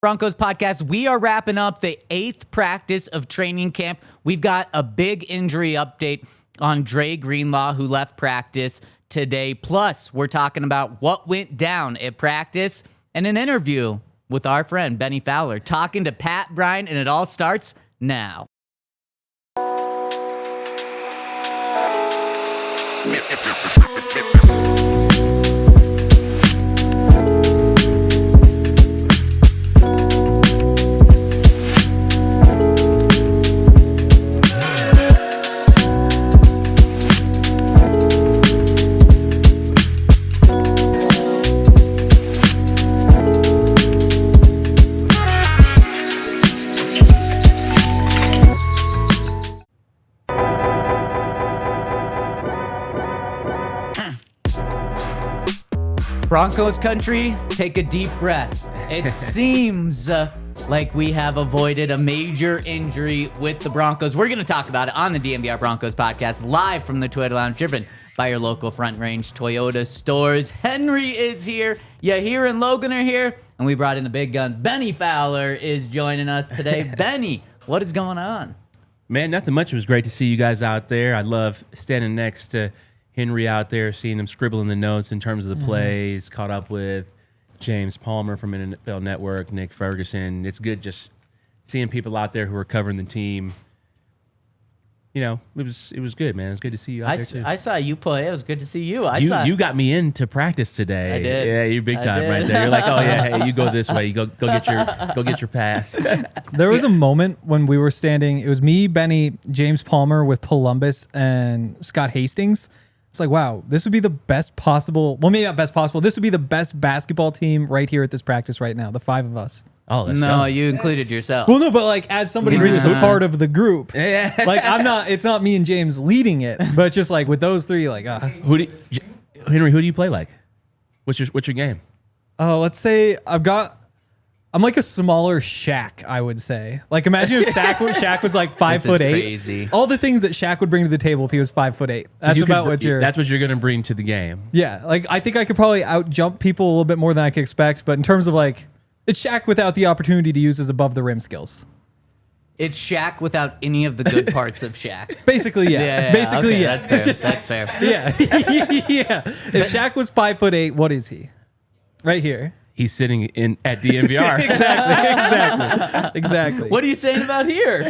Broncos Podcast. We are wrapping up the 8th practice of training camp. We've got a big injury update on Dre Greenlaw, who left practice today. Plus, we're talking about what went down at practice and an interview with our friend Bennie Fowler, talking to Pat Bryant, and it all starts now. Broncos Country, take a deep breath. It seems like we have avoided a major injury with the Broncos. We're going to talk about it on the DNVR Broncos podcast, live from the Toyota Lounge, driven by your local Front Range Toyota stores. Henry is here. Yahir and Logan are here. And we brought in the big guns. Bennie Fowler is joining us today. Bennie, what is going on? Man, nothing much. It was great to see you guys out there. I love standing next to Henry out there, seeing him scribbling the notes in terms of the plays, caught up with James Palmer from NFL Network, Nick Ferguson. It's good just seeing people out there who are covering the team. You know, it was good, man. It was good to see you out there, too. I saw you play. It was good to see you. You got me into practice today. I did. Yeah, you're big time right there. You're like, oh, yeah, hey, you go this way. You go get your pass. There was a moment when we were standing. It was me, Bennie, James Palmer with Columbus, and Scott Hastings. It's like, wow, this would be the best possible. Well, maybe not best possible. This would be the best basketball team right here at this practice right now. The 5 of us. Oh, let's no, go. You included yourself. Well, no, but like as somebody who was a part of the group, Yeah. like I'm not. It's not me and James leading it, but just like with those three, like Henry, who do you play like? What's your game? let's say I'm like a smaller Shaq, I would say. Like imagine if Shaq was like 5'8". Crazy. All the things that Shaq would bring to the table if he was 5'8". That's about what you're. That's what you're gonna bring to the game. Yeah, like I think I could probably out jump people a little bit more than I could expect, but in terms of like, it's Shaq without the opportunity to use his above the rim skills. It's Shaq without any of the good parts of Shaq. Basically, yeah. Basically, okay, yeah. That's fair. Yeah, yeah. If Shaq was 5'8", what is he? Right here. He's sitting at DNVR. Exactly. What are you saying about here?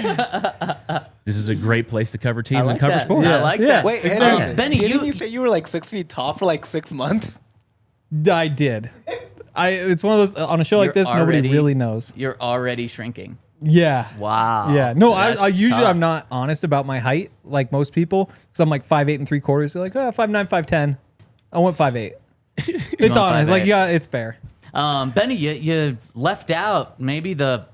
This is a great place to cover teams like and cover that. sports. I like that. Wait, Exactly. Bennie, didn't you say you were like 6 feet tall for like 6 months? I did. It's one of those on a show like this, nobody really knows. You're already shrinking. Yeah. Wow. Yeah. No, I That's usually tough. I'm not honest about my height like most people because I'm like 5'8" and 3/4. They're like, 5'9", 5'10". I went 5'8". It's honest. 5'8". Like, yeah, it's fair. Bennie, you left out maybe the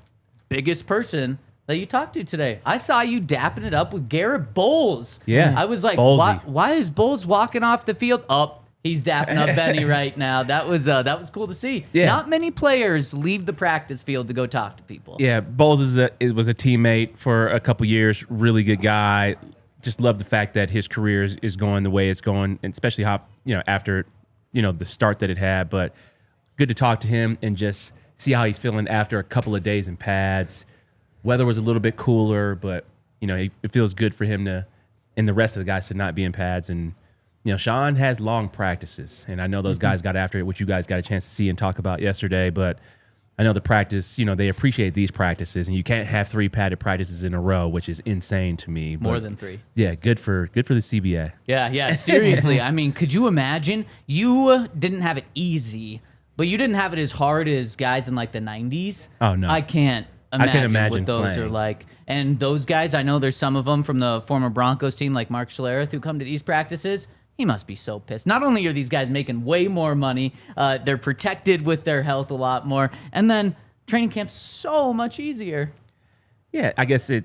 biggest person that you talked to today. I saw you dapping it up with Garrett Bowles. Yeah. I was like, Ballsy. why is Bowles walking off the field? Oh, he's dapping up Bennie right now. That was cool to see. Yeah. Not many players leave the practice field to go talk to people. Yeah, Bowles was a teammate for a couple years. Really good guy. Just love the fact that his career is going the way it's going, and especially after the start that it had. But good to talk to him and just see how he's feeling after a couple of days in pads. Weather was a little bit cooler, but it feels good for him and the rest of the guys to not be in pads. And Sean has long practices, and I know those guys got after it, which you guys got a chance to see and talk about yesterday. But I know the practice, they appreciate these practices, and you can't have 3 padded practices in a row, which is insane to me. More than 3. Yeah, good for the CBA. Yeah. Seriously, I mean, could you imagine? You didn't have it easy, but you didn't have it as hard as guys in like the 90s. Oh, no. I can't imagine imagine what those playing. are like. And those guys, I know there's some of them from the former Broncos team, like Mark Schlereth, who come to these practices. He must be so pissed. Not only are these guys making way more money, they're protected with their health a lot more, and then training camp's so much easier. Yeah, I guess to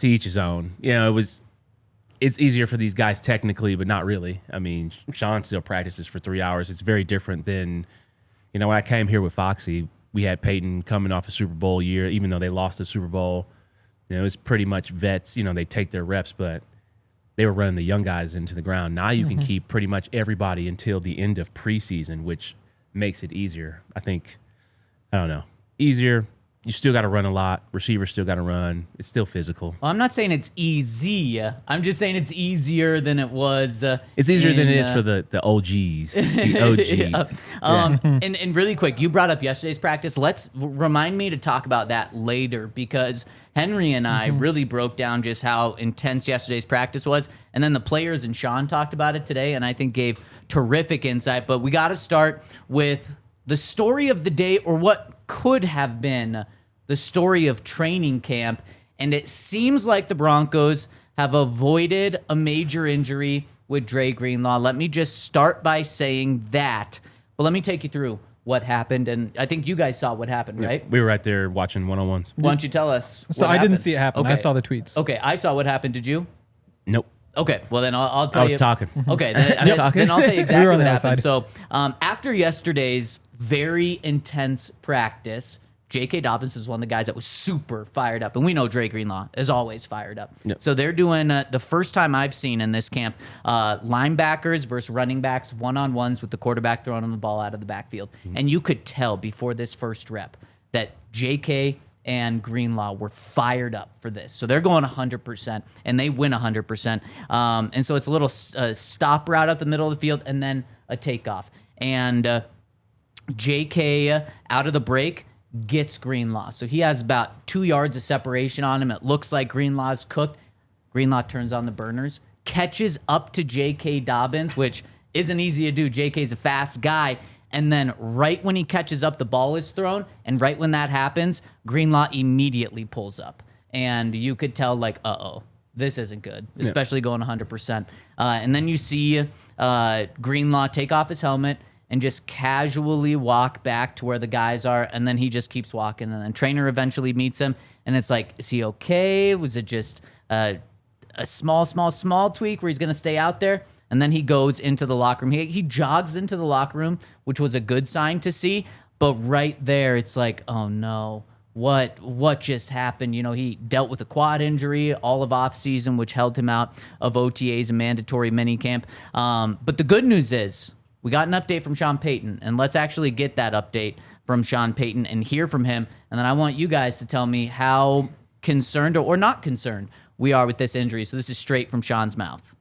each his own. It's easier for these guys technically, but not really. I mean, Sean still practices for 3 hours. It's very different than, when I came here with Foxy, we had Payton coming off a Super Bowl year, even though they lost the Super Bowl. It was pretty much vets. They take their reps, but they were running the young guys into the ground. Now you can keep pretty much everybody until the end of preseason, which makes it easier. I don't know. easier. You still got to run a lot. Receivers still got to run. It's still physical. Well, I'm not saying it's easy. I'm just saying it's easier than it was. It's easier than it is for the OGs. The OG. And really quick, you brought up yesterday's practice. Let's remind me to talk about that later because Henry and I really broke down just how intense yesterday's practice was. And then the players and Sean talked about it today and I think gave terrific insight. But we got to start with the story of the day, or what could have been the story of training camp. And it seems like the Broncos have avoided a major injury with Dre Greenlaw. Let me just start by saying that. But let me take you through what happened. And I think you guys saw what happened, right? We were right there watching one-on-ones. Why don't you tell us So I didn't see it happen. Okay. I saw the tweets. Okay, I saw what happened. Did you? Nope. Okay, well then I'll tell you. I was talking. Okay, then I'll tell you exactly We were on what the happened. outside. So after yesterday's very intense practice, J.K. Dobbins is one of the guys that was super fired up. And we know Dre Greenlaw is always fired up. Yep. So they're doing, the first time I've seen in this camp, linebackers versus running backs, one-on-ones with the quarterback throwing the ball out of the backfield. And you could tell before this first rep that J.K. and Greenlaw were fired up for this. So they're going 100%, and they win 100%. And so it's a little stop route up the middle of the field and then a takeoff. And J.K. out of the break gets Greenlaw. So he has about 2 yards of separation on him. It looks like Greenlaw's cooked. Greenlaw turns on the burners, catches up to J.K. Dobbins, which isn't easy to do. J.K.'s a fast guy. And then right when he catches up, the ball is thrown. And right when that happens, Greenlaw immediately pulls up. And you could tell, like, uh-oh, this isn't good, especially going 100%. And then you see Greenlaw take off his helmet and just casually walk back to where the guys are, and then he just keeps walking, and then trainer eventually meets him, and it's like, is he okay? Was it just a small tweak where he's going to stay out there? And then he goes into the locker room. He jogs into the locker room, which was a good sign to see, but right there, it's like, oh no, what just happened? You know, he dealt with a quad injury all of offseason, which held him out of OTAs and mandatory minicamp. But the good news is, we got an update from Sean Payton, and let's actually get that update from Sean Payton and hear from him. And then I want you guys to tell me how concerned or not concerned we are with this injury. So this is straight from Sean's mouth.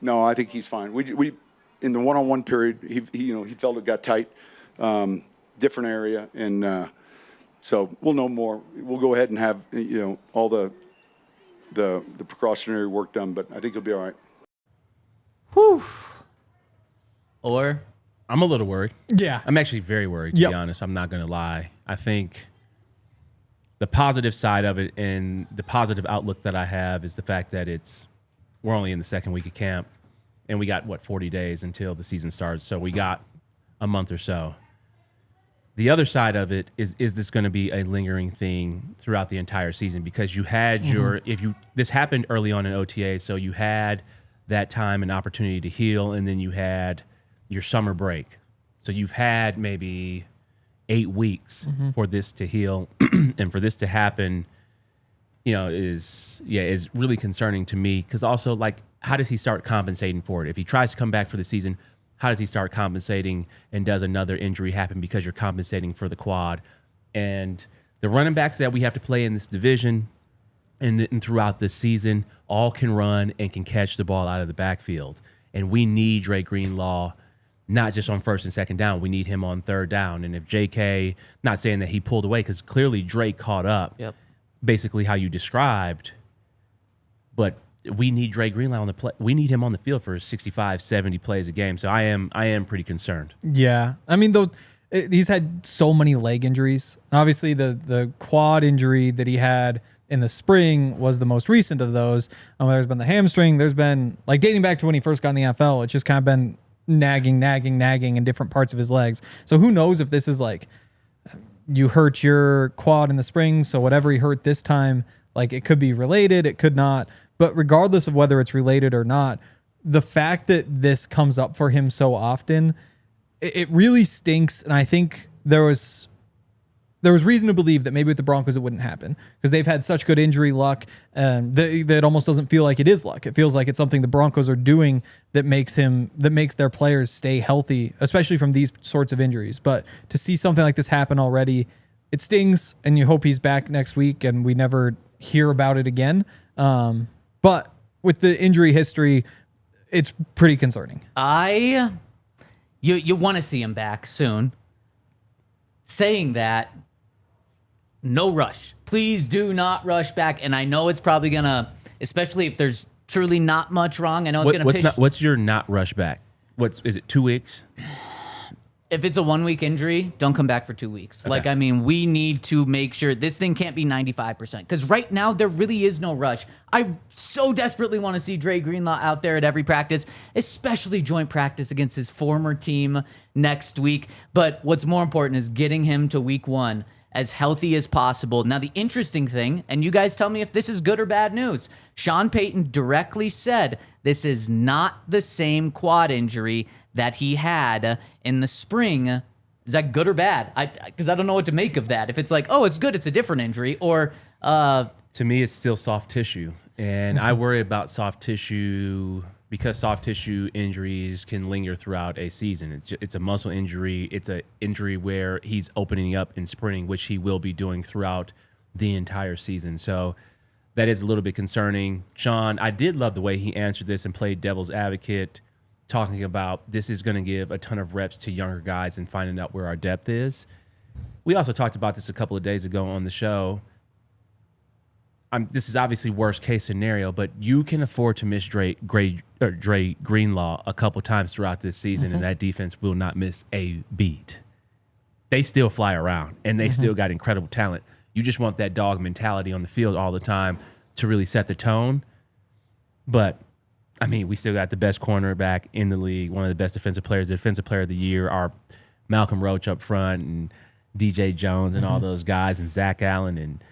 No, I think he's fine. We in the one-on-one period, he felt it got tight, different area, and so we'll know more. We'll go ahead and have all the precautionary work done, but I think he'll be all right. Whew. Or I'm a little worried. Yeah. I'm actually very worried, to be honest. I'm not going to lie. I think the positive side of it and the positive outlook that I have is the fact that we're only in the second week of camp, and we got, 40 days until the season starts. So we got a month or so. The other side of it is this going to be a lingering thing throughout the entire season? Because you had this happened early on in OTA, so you had that time and opportunity to heal, and then you had your summer break. So you've had maybe 8 weeks for this to heal and for this to happen, is really concerning to me. Because also, like, how does he start compensating for it? If he tries to come back for the season, how does he start compensating, and does another injury happen because you're compensating for the quad? And the running backs that we have to play in this division and throughout this season all can run and can catch the ball out of the backfield. And we need Dre Greenlaw, not just on first and second down. We need him on third down. And if JK, not saying that he pulled away, because clearly Dre caught up, basically how you described, but we need Dre Greenlaw on the play. We need him on the field for 65, 70 plays a game. So I am pretty concerned. Yeah. I mean, he's had so many leg injuries. And obviously, the quad injury that he had in the spring was the most recent of those. There's been the hamstring. There's been, like, dating back to when he first got in the NFL, it's just kind of been nagging in different parts of his legs. So who knows if this is like, you hurt your quad in the spring, so whatever he hurt this time, like, it could be related, it could not. But regardless of whether it's related or not, the fact that this comes up for him so often, it really stinks. And I think there was reason to believe that maybe with the Broncos it wouldn't happen, because they've had such good injury luck, and that it almost doesn't feel like it is luck. It feels like it's something the Broncos are doing that makes their players stay healthy, especially from these sorts of injuries. But to see something like this happen already, it stings, and you hope he's back next week and we never hear about it again. But with the injury history, it's pretty concerning. You want to see him back soon. Saying that, no rush. Please do not rush back. And I know it's probably gonna, especially if there's truly not much wrong. I know it's gonna. What's your not rush back? Is it 2 weeks? If it's a 1 week injury, don't come back for 2 weeks. Okay. Like, I mean, we need to make sure this thing can't be 95%. Because right now, there really is no rush. I so desperately want to see Dre Greenlaw out there at every practice, especially joint practice against his former team next week. But what's more important is getting him to week 1 as healthy as possible. Now, the interesting thing, and you guys tell me if this is good or bad news, Sean Payton directly said this is not the same quad injury that he had in the spring. Is that good or bad? Because I don't know what to make of that. If it's like, oh, it's good, it's a different injury, or... To me, it's still soft tissue. And I worry about soft tissue because soft tissue injuries can linger throughout a season. It's a muscle injury. It's an injury where he's opening up in spring, which he will be doing throughout the entire season. So that is a little bit concerning. Sean, I did love the way he answered this and played devil's advocate, talking about this is going to give a ton of reps to younger guys and finding out where our depth is. We also talked about this a couple of days ago on the show. This is obviously worst case scenario, but you can afford to miss Dre Greenlaw a couple times throughout this season, and that defense will not miss a beat. They still fly around, and they still got incredible talent. You just want that dog mentality on the field all the time to really set the tone. But, I mean, we still got the best cornerback in the league, one of the best defensive players, the defensive player of the year, our Malcolm Roach up front, and DJ Jones and all those guys, and Zach Allen and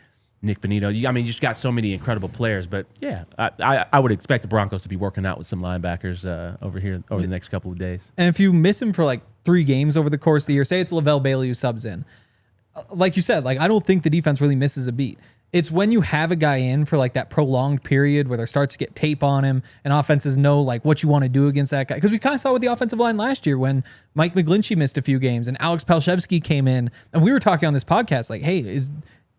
Nick Benito. I mean, you just got so many incredible players. But, yeah, I would expect the Broncos to be working out with some linebackers over the next couple of days. And if you miss him for like 3 games over the course of the year, say it's Lavelle Bailey who subs in, like you said, like I don't think the defense really misses a beat. It's when you have a guy in for like that prolonged period where there starts to get tape on him and offenses know like what you want to do against that guy. Because we kind of saw with the offensive line last year when Mike McGlinchey missed a few games and Alex Palshevsky came in, and we were talking on this podcast like, hey, is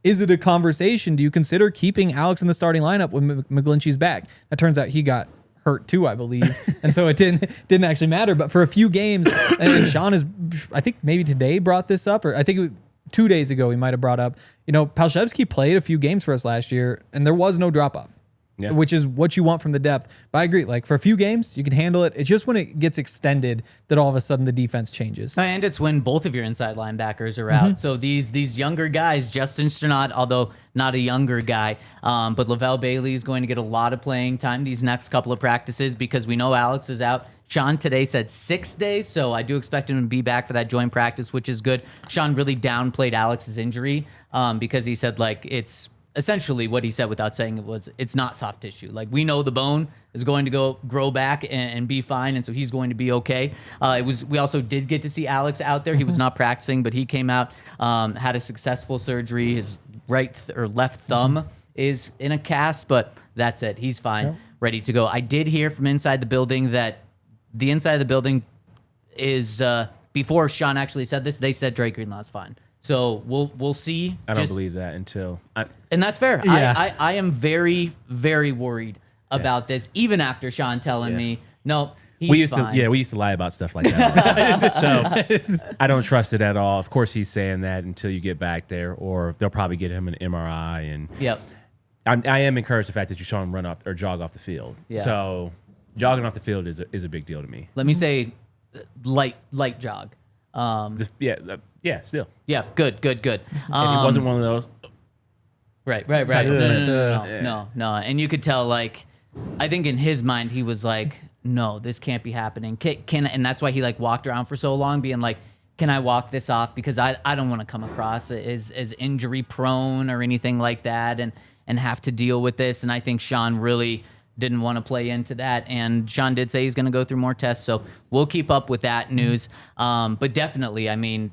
it a conversation? Do you consider keeping Alex in the starting lineup when McGlinchey's back? It turns out he got hurt too, I believe, and so it didn't actually matter. But for a few games, and Sean is, I think maybe today brought this up, or I think 2 days ago he might have brought up, Palshevsky played a few games for us last year, and there was no drop off. Yeah. Which is what you want from the depth. But I agree, like for a few games, you can handle it. It's just when it gets extended that all of a sudden the defense changes. And it's when both of your inside linebackers are out. So these younger guys, Justin Sternad, although not a younger guy, but Lavelle Bailey is going to get a lot of playing time these next couple of practices because we know Alex is out. Sean today said 6 days, so I do expect him to be back for that joint practice, which is good. Sean really downplayed Alex's injury because he said like it's essentially what he said without saying it was it's not soft tissue. Like we know the bone is going to grow back and be fine, and so he's going to be okay. We also did get to see Alex out there. He was not practicing, but he came out, had a successful surgery. His left thumb is in a cast, but that's it. He's fine, ready to go. I did hear from inside the building that the inside of the building is before Sean actually said this, they said Dre Greenlaw's fine. So we'll see. I don't believe that until and that's fair. Yeah. I am very, very worried about this, even after Sean telling me, no, he's fine. We used to lie about stuff like that. So I don't trust it at all. Of course, he's saying that until you get back there, or they'll probably get him an MRI. And I am encouraged the fact that you saw him run off or jog off the field. Yeah. So jogging off the field is a big deal to me. Let me say, light jog. Still. Yeah, good. If he wasn't one of those. Right. No. And you could tell, like, I think in his mind, he was like, no, this can't be happening. And that's why he, like, walked around for so long being like, can I walk this off? Because I don't want to come across as injury prone or anything like that and have to deal with this. And I think Sean really didn't want to play into that. And Sean did say he's going to go through more tests. So we'll keep up with that news. But definitely, I mean,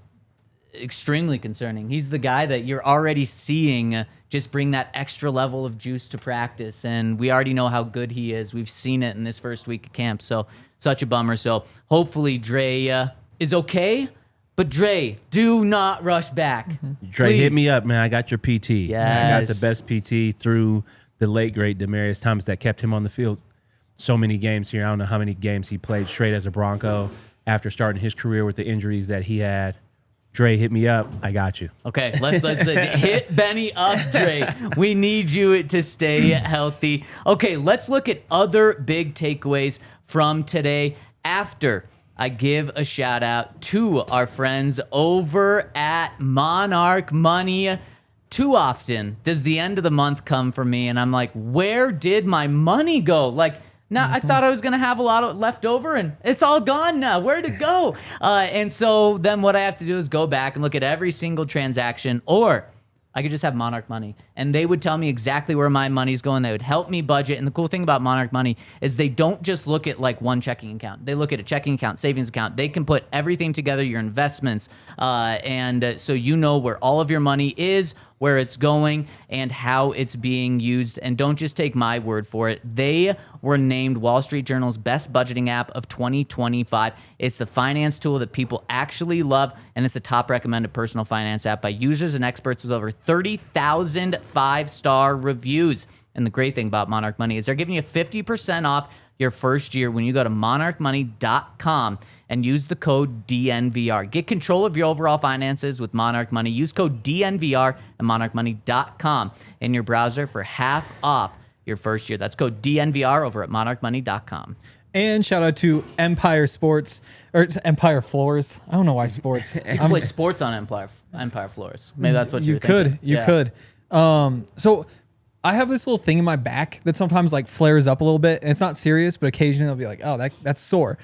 extremely concerning. He's the guy that you're already seeing just bring that extra level of juice to practice. And we already know how good he is. We've seen it in this first week of camp. So such a bummer. So hopefully Dre is okay. But Dre, do not rush back. Dre, Please. hit me up, man. I got your PT. I got the Yes. best PT through the late, great Demarius Thomas that kept him on the field so many games here. I don't know how many games he played straight as a Bronco after starting his career with the injuries that he had. Dre, hit me up. I got you. Okay, let's hit Bennie up, Dre. We need you to stay healthy. Okay, let's look at other big takeaways from today after I give a shout out to our friends over at Monarch Money. Too often does the end of the month come for me and I'm like, where did my money go? Like, now I thought I was gonna have a lot of left over and it's all gone now. Where'd it go? And so then what I have to do is go back and look at every single transaction, or I could just have Monarch Money and they would tell me exactly where my money's going. They would help me budget. And the cool thing about Monarch Money is they don't just look at like one checking account. They look at a checking account, savings account. They can put everything together, your investments. So you know where all of your money is, where it's going, and how it's being used. And don't just take my word for it. They were named Wall Street Journal's best budgeting app of 2025. It's the finance tool that people actually love, and it's a top recommended personal finance app by users and experts with over 30,000 five-star reviews. And the great thing about Monarch Money is they're giving you 50% off your first year when you go to monarchmoney.com and use the code DNVR. Get control of your overall finances with Monarch Money. Use code DNVR at monarchmoney.com in your browser for half off your first year. That's code DNVR over at monarchmoney.com. And shout out to Empire Sports, or to Empire Floors. I don't know why sports. You can play sports on Empire Floors. Maybe that's what you could. You could. So I have this little thing in my back that sometimes like flares up a little bit, and it's not serious, but occasionally I'll be like, oh, that's sore.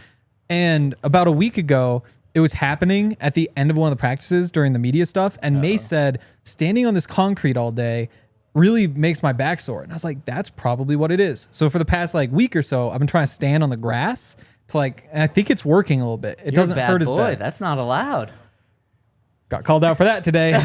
And about a week ago, it was happening at the end of one of the practices during the media stuff, and Mace said, standing on this concrete all day really makes my back sore. And I was like, that's probably what it is. So for the past like week or so, I've been trying to stand on the grass to like, and I think it's working a little bit. It doesn't hurt as bad. That's not allowed. Got called out for that today. Right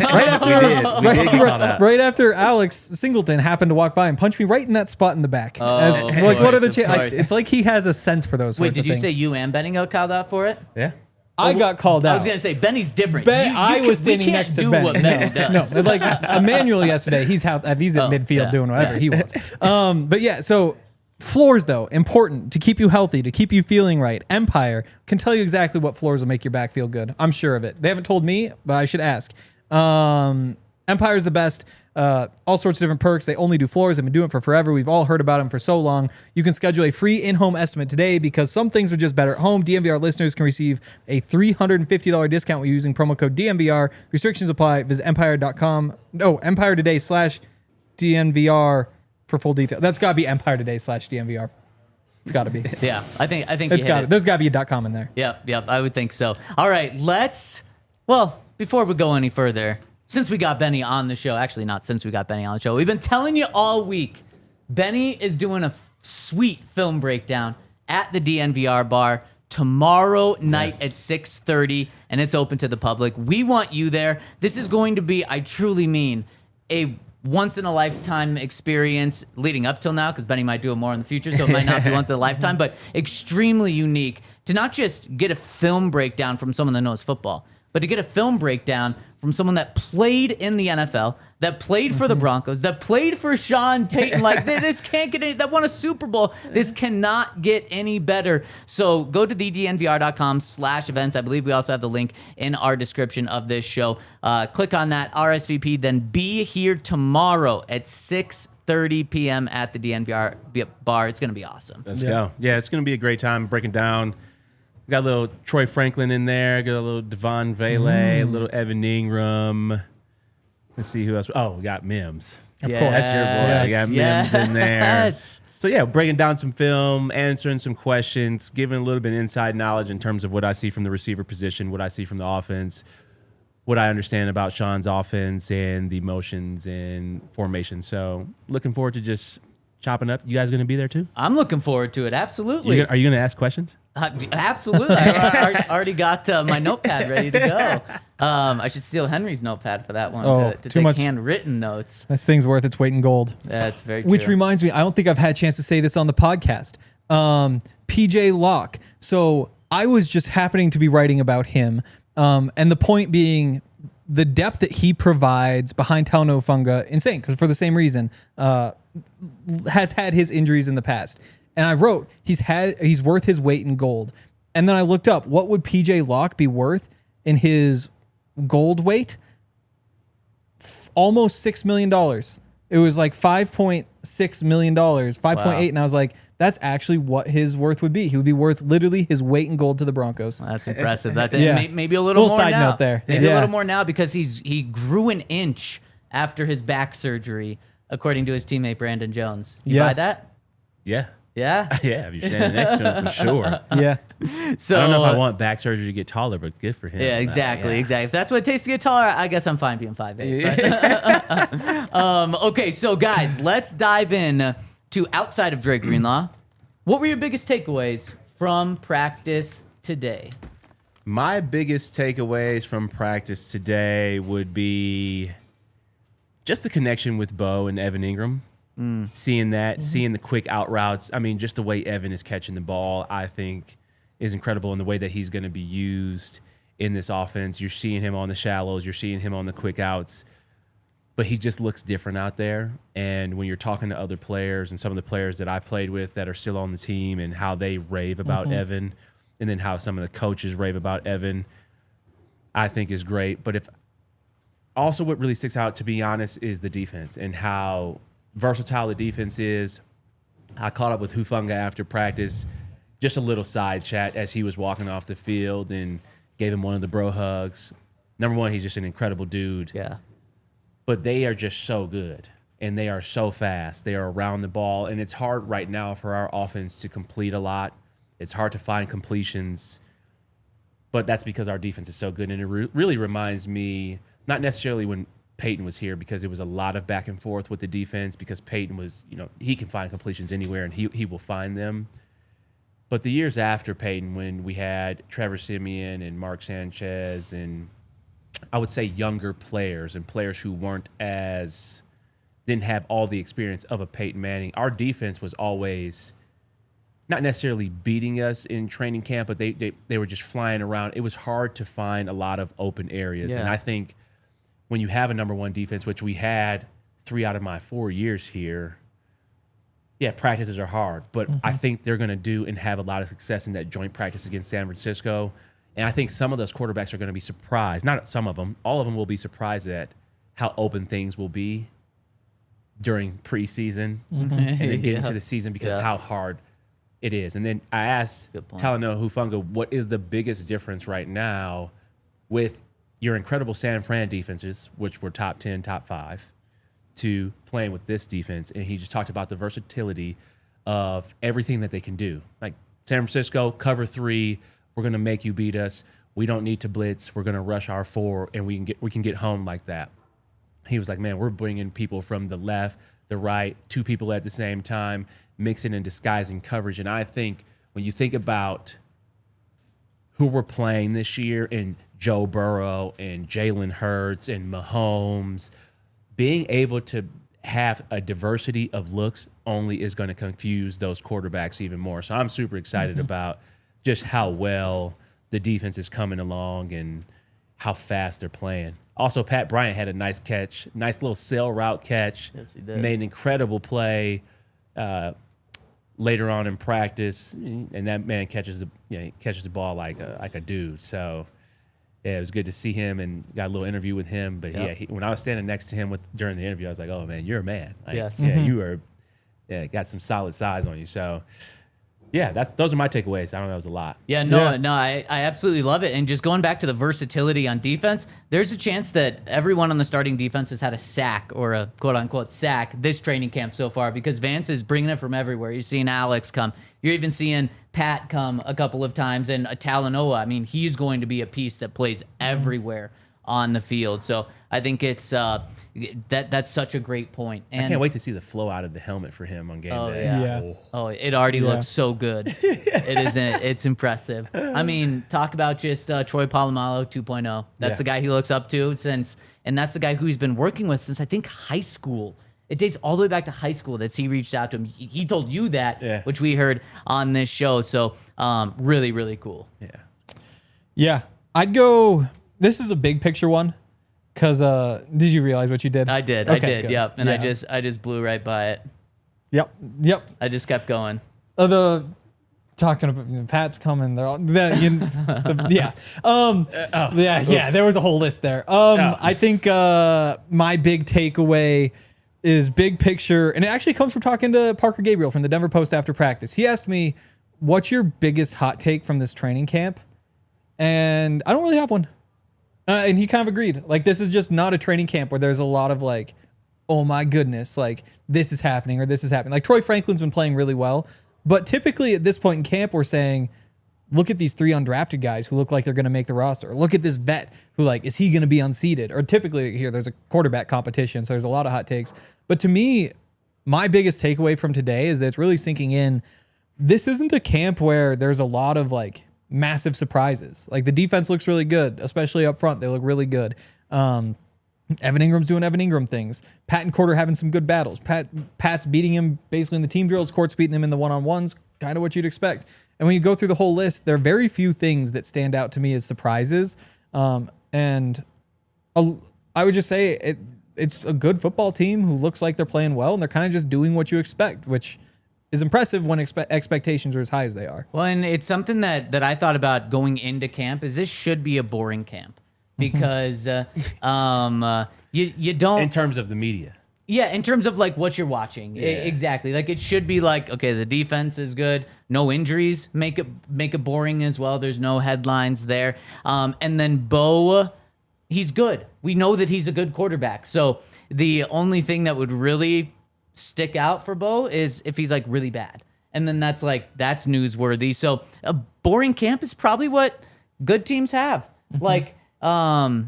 after Alex Singleton happened to walk by and punch me right in that spot in the back. What are the chances? It's like he has a sense for those sorts Wait, of did you things. say you and Bennie got called out for it? Yeah. I got called out. I was going to say, Benny's different. I was standing next to Ben. What Benny does. No, like Emmanuel yesterday, he's at midfield doing whatever he wants. But yeah, so floors though, important to keep you healthy, to keep you feeling right. Empire can tell you exactly what floors will make your back feel good. I'm sure of it. They haven't told me, but I should ask. Empire's the best. All sorts of different perks. They only do floors. They've been doing it for forever. We've all heard about them for so long. You can schedule a free in-home estimate today because some things are just better at home. DNVR listeners can receive a $350 discount when using promo code DNVR. Restrictions apply. Visit empire.com. No, Empire Today/DNVR for full detail. That's got to be Empire Today/DNVR. It's got to be. Yeah, I think it's got it. There's got to be a .com in there. Yep, I would think so. All right, before we go any further, since we got Bennie on the show, actually not since we got Bennie on the show, we've been telling you all week, Bennie is doing a sweet film breakdown at the DNVR Bar tomorrow night at 6:30, and it's open to the public. We want you there. This is going to be, I truly mean, a once-in-a-lifetime experience leading up till now, because Bennie might do it more in the future, so it might not be once in a lifetime, but extremely unique to not just get a film breakdown from someone that knows football, but to get a film breakdown from someone that played in the NFL, that played for the Broncos, that played for Sean Payton. Like, this can't get any, that won a Super Bowl. This cannot get any better. So go to thednvr.com/events. I believe we also have the link in our description of this show. Click on that, RSVP, then be here tomorrow at 6:30 p.m. at the DNVR Bar. It's going to be awesome. Let's go. Yeah, it's going to be a great time breaking down. We got a little Troy Franklin in there. Got a little Devon Vele, a little Evan Ingram. Let's see who else. Oh, we got Mims. Of course. That's your boy. We got Mims in there. Yes. So, yeah, breaking down some film, answering some questions, giving a little bit of inside knowledge in terms of what I see from the receiver position, what I see from the offense, what I understand about Sean's offense and the motions and formation. So, looking forward to just chopping up. You guys going to be there too? I'm looking forward to it. Absolutely. Are you going to ask questions? Absolutely. I already got my notepad ready to go. I should steal Henry's notepad for that one to take much handwritten notes. This thing's worth its weight in gold. That's very true. Which reminds me, I don't think I've had a chance to say this on the podcast. PJ Locke. So I was just happening to be writing about him, And the point being, the depth that he provides behind Talanoa, insane, because for the same reason, has had his injuries in the past. And I wrote, he's worth his weight in gold. And then I looked up, what would PJ Locke be worth in his gold weight? Almost $6 million. It was like $5.6 million, 5.8. Wow. And I was like, that's actually what his worth would be. He would be worth literally his weight in gold to the Broncos. That's impressive. That's Yeah. maybe a little Little more side now. note there. Maybe a Yeah. little more now because he grew an inch after his back surgery, according to his teammate Brandon Jones. You buy Yes. that? Yeah. Yeah. Yeah, if you're standing next to him, for sure. Yeah. So I don't know if I want back surgery to get taller, but good for him. Yeah, exactly. If that's what it takes to get taller, I guess I'm fine being 5'8". But okay, so guys, let's dive in to outside of Dre Greenlaw. What were your biggest takeaways from practice today? My biggest takeaways from practice today would be just the connection with Bo and Evan Ingram. Seeing that, seeing the quick out routes. I mean, just the way Evan is catching the ball, I think is incredible in the way that he's going to be used in this offense. You're seeing him on the shallows. You're seeing him on the quick outs. But he just looks different out there. And when you're talking to other players and some of the players that I played with that are still on the team and how they rave about Evan and then how some of the coaches rave about Evan, I think is great. But also what really sticks out, to be honest, is the defense and how versatile the defense is. I caught up with Hufanga after practice, just a little side chat as he was walking off the field and gave him one of the bro hugs. Number one, he's just an incredible dude. Yeah. But they are just so good and they are so fast. They are around the ball, and it's hard right now for our offense to complete a lot. It's hard to find completions, but that's because our defense is so good. And it really reminds me, not necessarily when Payton was here, because it was a lot of back and forth with the defense, because Payton was, he can find completions anywhere and he will find them. But the years after Payton, when we had Trevor Siemian and Mark Sanchez and I would say younger players and players who didn't have all the experience of a Peyton Manning, our defense was always not necessarily beating us in training camp, but they were just flying around. It was hard to find a lot of open areas. Yeah. And I think when you have a number one defense, which we had 3 out of my 4 years here, yeah, practices are hard, but I think they're going to do and have a lot of success in that joint practice against San Francisco. And I think some of those quarterbacks are going to be surprised. Not some of them. All of them will be surprised at how open things will be during preseason and then get into the season because how hard it is. And then I asked Talanoa Hufanga, what is the biggest difference right now with your incredible San Fran defenses, which were top 10, top 5, to playing with this defense? And he just talked about the versatility of everything that they can do. Like San Francisco, cover 3, we're going to make you beat us. We don't need to blitz. We're going to rush our 4, and we can get home like that. He was like, man, we're bringing people from the left, the right, 2 people at the same time, mixing and disguising coverage. And I think when you think about who we're playing this year in Joe Burrow and Jalen Hurts and Mahomes, being able to have a diversity of looks only is going to confuse those quarterbacks even more. So I'm super excited about just how well the defense is coming along and how fast they're playing. Also, Pat Bryant had a nice catch, nice little sail route catch. Yes, he did. Made an incredible play later on in practice, and that man catches the ball like a dude. So yeah, it was good to see him and got a little interview with him. But when I was standing next to him during the interview, I was like, oh man, you're a man. Like, Yes. Yeah, you are. Yeah, got some solid size on you. So. Yeah, those are my takeaways. I don't know, that was a lot. Yeah, I absolutely love it. And just going back to the versatility on defense, there's a chance that everyone on the starting defense has had a sack or a quote-unquote sack this training camp so far because Vance is bringing it from everywhere. You're seeing Alex come. You're even seeing Pat come a couple of times. And Talanoa, I mean, he's going to be a piece that plays everywhere on the field. So I think it's that's such a great point. And I can't wait to see the flow out of the helmet for him on game day. Yeah. Oh, it already looks so good. It isn't. It's impressive. I mean, talk about just Troy Polamalu 2.0. That's the guy he looks up to and that's the guy who he's been working with since I think high school. It dates all the way back to high school that he reached out to him. He told you that, which we heard on this show. So really, really cool. Yeah. Yeah. I'd go. This is a big picture one, because did you realize what you did? I did. Good. Yep. And Yeah. I just blew right by it. Yep. I just kept going. Talking about Pat's coming. They're all yeah. Yeah. There was a whole list there. I think my big takeaway is big picture, and it actually comes from talking to Parker Gabriel from the Denver Post after practice. He asked me, "What's your biggest hot take from this training camp?" And I don't really have one. And he kind of agreed. Like, this is just not a training camp where there's a lot of like, oh my goodness, like this is happening or this is happening. Like Troy Franklin's been playing really well. But typically at this point in camp, we're saying, look at these 3 undrafted guys who look like they're going to make the roster. Or look at this vet who, like, is he going to be unseated? Or typically here, there's a quarterback competition, so there's a lot of hot takes. But to me, my biggest takeaway from today is that it's really sinking in. This isn't a camp where there's a lot of, like, massive surprises. Like, the defense looks really good, especially up front. They look really good. Evan Ingram's doing Evan Ingram things. Pat and Court are having some good battles. Pat's beating him basically in the team drills. Court's beating him in the one-on-ones. Kind of what you'd expect. And when you go through the whole list, there are very few things that stand out to me as surprises. And I would just say it's a good football team who looks like they're playing well, and they're kind of just doing what you expect, which is impressive when expectations are as high as they are. Well, and it's something that I thought about going into camp is this should be a boring camp. Because you don't, in terms of the media. Yeah, in terms of like what you're watching. Yeah. Exactly. Like it should be like, okay, the defense is good, no injuries, make it boring as well. There's no headlines there. And then Bo, he's good. We know that he's a good quarterback. So the only thing that would really stick out for Bo is if he's like really bad. And then that's newsworthy. So a boring camp is probably what good teams have. Like now,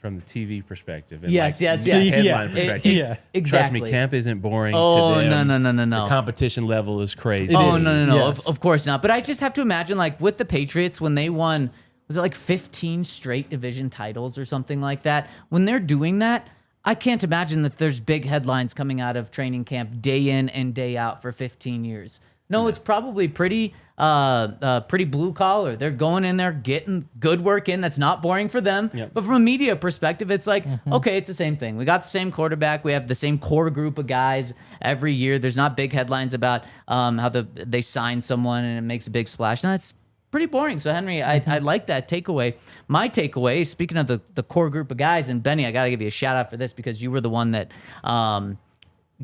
from the TV perspective. And yes. Headline perspective. Exactly. Trust me, camp isn't boring to them. No. The competition level is crazy. No. Yes. Of course not. But I just have to imagine, like, with the Patriots, when they won, was it like 15 straight division titles or something like that? When they're doing that, I can't imagine that there's big headlines coming out of training camp day in and day out for 15 years. No, it's probably pretty blue collar. They're going in there, getting good work in. That's not boring for them. Yep. But from a media perspective, it's like, okay, it's the same thing. We got the same quarterback. We have the same core group of guys every year. There's not big headlines about how they sign someone and it makes a big splash. No, it's pretty boring. So, Henry, I like that takeaway. My takeaway, speaking of the core group of guys, and Bennie, I got to give you a shout out for this because you were the one that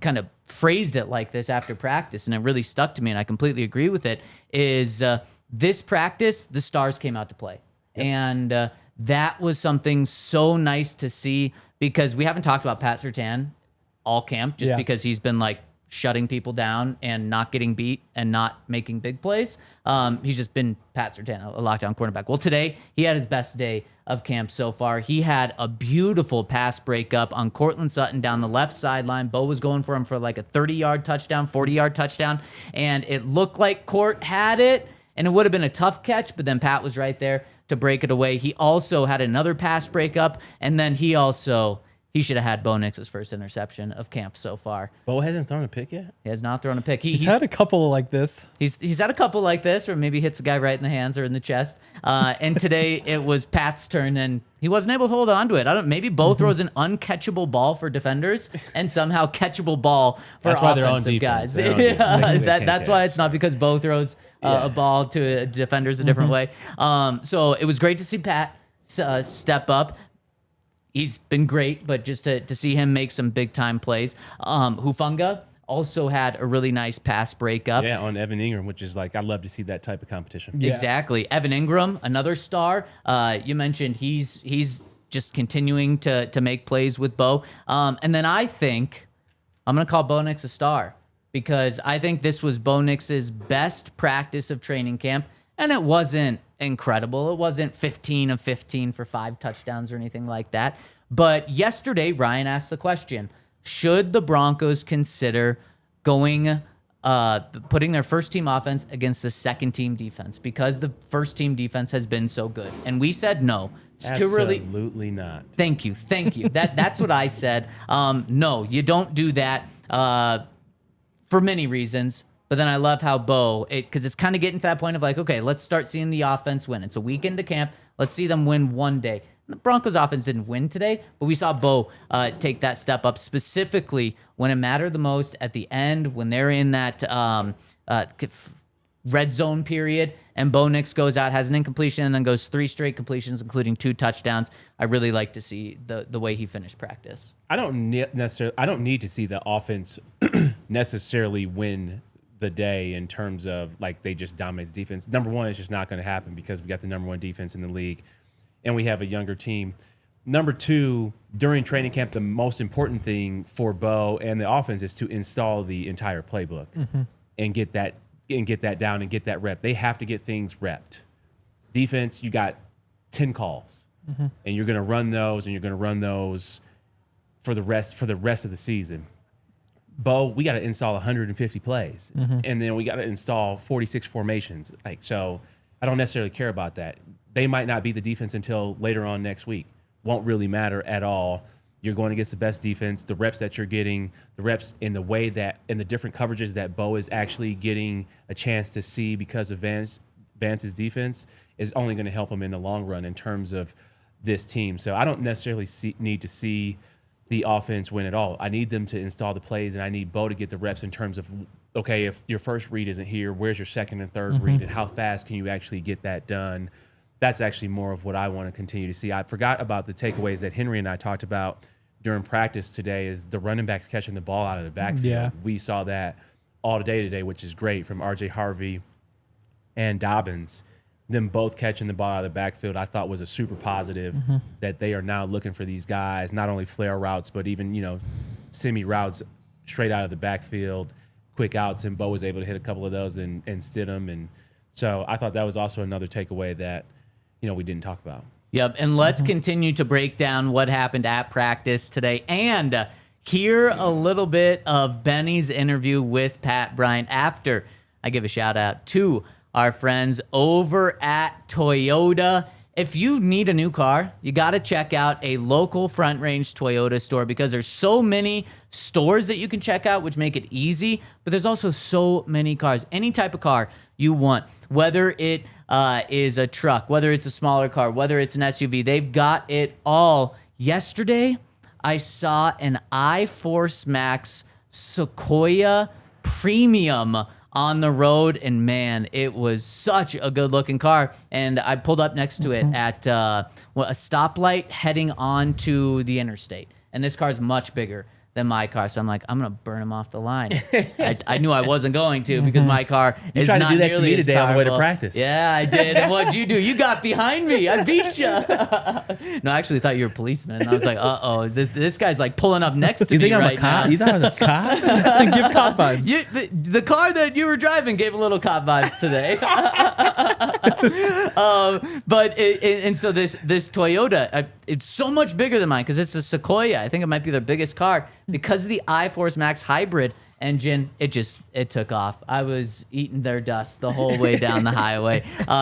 kind of phrased it like this after practice, and it really stuck to me, and I completely agree with it, is this practice, the Stars came out to play. Yep. And that was something so nice to see because we haven't talked about Pat Surtain all camp just because he's been like shutting people down and not getting beat and not making big plays. He's just been Pat Surtain, a lockdown cornerback. Well, today he had his best day of camp so far. He had a beautiful pass breakup on Courtland Sutton down the left sideline. Bo was going for him for like a 30-yard touchdown, 40-yard touchdown, and it looked like Court had it, and it would have been a tough catch, but then Pat was right there to break it away. He also had another pass breakup, and then he should have had Bo Nix's first interception of camp so far. Bo hasn't thrown a pick yet? He has not thrown a pick. He's had a couple like this. He's had a couple like this, or maybe hits a guy right in the hands or in the chest. And today it was Pat's turn, and he wasn't able to hold on to it. Maybe Bo throws an uncatchable ball for defenders and somehow catchable ball for offensive guys. That's why it's not because Bo throws a ball to defenders a different way. So it was great to see Pat step up. He's been great, but just to see him make some big-time plays. Hufanga also had a really nice pass breakup. Yeah, on Evan Ingram, which is like, I love to see that type of competition. Yeah. Exactly. Evan Ingram, another star. You mentioned he's just continuing to make plays with Bo. And then I think I'm going to call Bo Nix a star because I think this was Bo Nix's best practice of training camp, and it wasn't incredible. It wasn't 15 of 15 for 5 touchdowns or anything like that. But yesterday, Ryan asked the question, should the Broncos consider putting their first team offense against the second team defense because the first team defense has been so good? And we said no. It's too early. Absolutely not. Thank you. That's what I said. No, you don't do that for many reasons. But then I love how Bo, because it's kind of getting to that point of like, okay, let's start seeing the offense win. It's a week into camp. Let's see them win one day. The Broncos offense didn't win today, but we saw Bo take that step up specifically when it mattered the most at the end, when they're in that red zone period, and Bo Nix goes out, has an incompletion, and then goes 3 straight completions, including 2 touchdowns. I really like to see the way he finished practice. I don't need to see the offense necessarily win the day in terms of like they just dominate the defense. Number one, it's just not going to happen because we got the number 1 defense in the league and we have a younger team. Number 2, during training camp, the most important thing for Bo and the offense is to install the entire playbook and get that down and get that rep. They have to get things repped. Defense, you got 10 calls and you're going to run those, and you're going to run those for the rest of the season. Bo, we got to install 150 plays, and then we got to install 46 formations. Like, so I don't necessarily care about that. They might not be the defense until later on next week. Won't really matter at all. You're going against the best defense. The reps that you're getting, the reps in the way that, in the different coverages that Bo is actually getting a chance to see because of Vance's defense is only going to help him in the long run in terms of this team. So I don't necessarily need to see the offense win at all. I need them to install the plays, and I need Bo to get the reps in terms of, okay, if your first read isn't here, where's your second and third read, and how fast can you actually get that done? That's actually more of what I want to continue to see. I forgot about the takeaways that Henry and I talked about during practice today, is the running backs catching the ball out of the backfield. Yeah. We saw that all today, which is great, from RJ Harvey and Dobbins. Them both catching the ball out of the backfield, I thought was a super positive, that they are now looking for these guys, not only flare routes, but even, semi routes straight out of the backfield, quick outs, and Bo was able to hit a couple of those and Stidham. And so I thought that was also another takeaway that, we didn't talk about. Yep, and let's continue to break down what happened at practice today and hear a little bit of Bennie's interview with Pat Bryant after I give a shout out to our friends over at Toyota. If you need a new car, you got to check out a local Front Range Toyota store, because there's so many stores that you can check out, which make it easy, but there's also so many cars. Any type of car you want, whether it is a truck, whether it's a smaller car, whether it's an SUV, they've got it all. Yesterday, I saw an iForce Max Sequoia Premium on the road, and man, it was such a good looking car. And I pulled up next to it at a stoplight heading onto the interstate, and this car's much bigger than my car, so I'm like, I'm gonna burn him off the line. I knew I wasn't going to, because my car is not nearly as powerful. You tried to do that to me today on the way to practice. Yeah, I did. And what'd you do? You got behind me. I beat you. No, I actually thought you were a policeman. And I was like, uh-oh, this guy's like pulling up next to me right now. You thought I was a cop? Give cop vibes. The car that you were driving gave a little cop vibes today. So this Toyota, it's so much bigger than mine because it's a Sequoia. I think it might be their biggest car. Because of the iForce Max hybrid engine, it took off. I was eating their dust the whole way down the highway.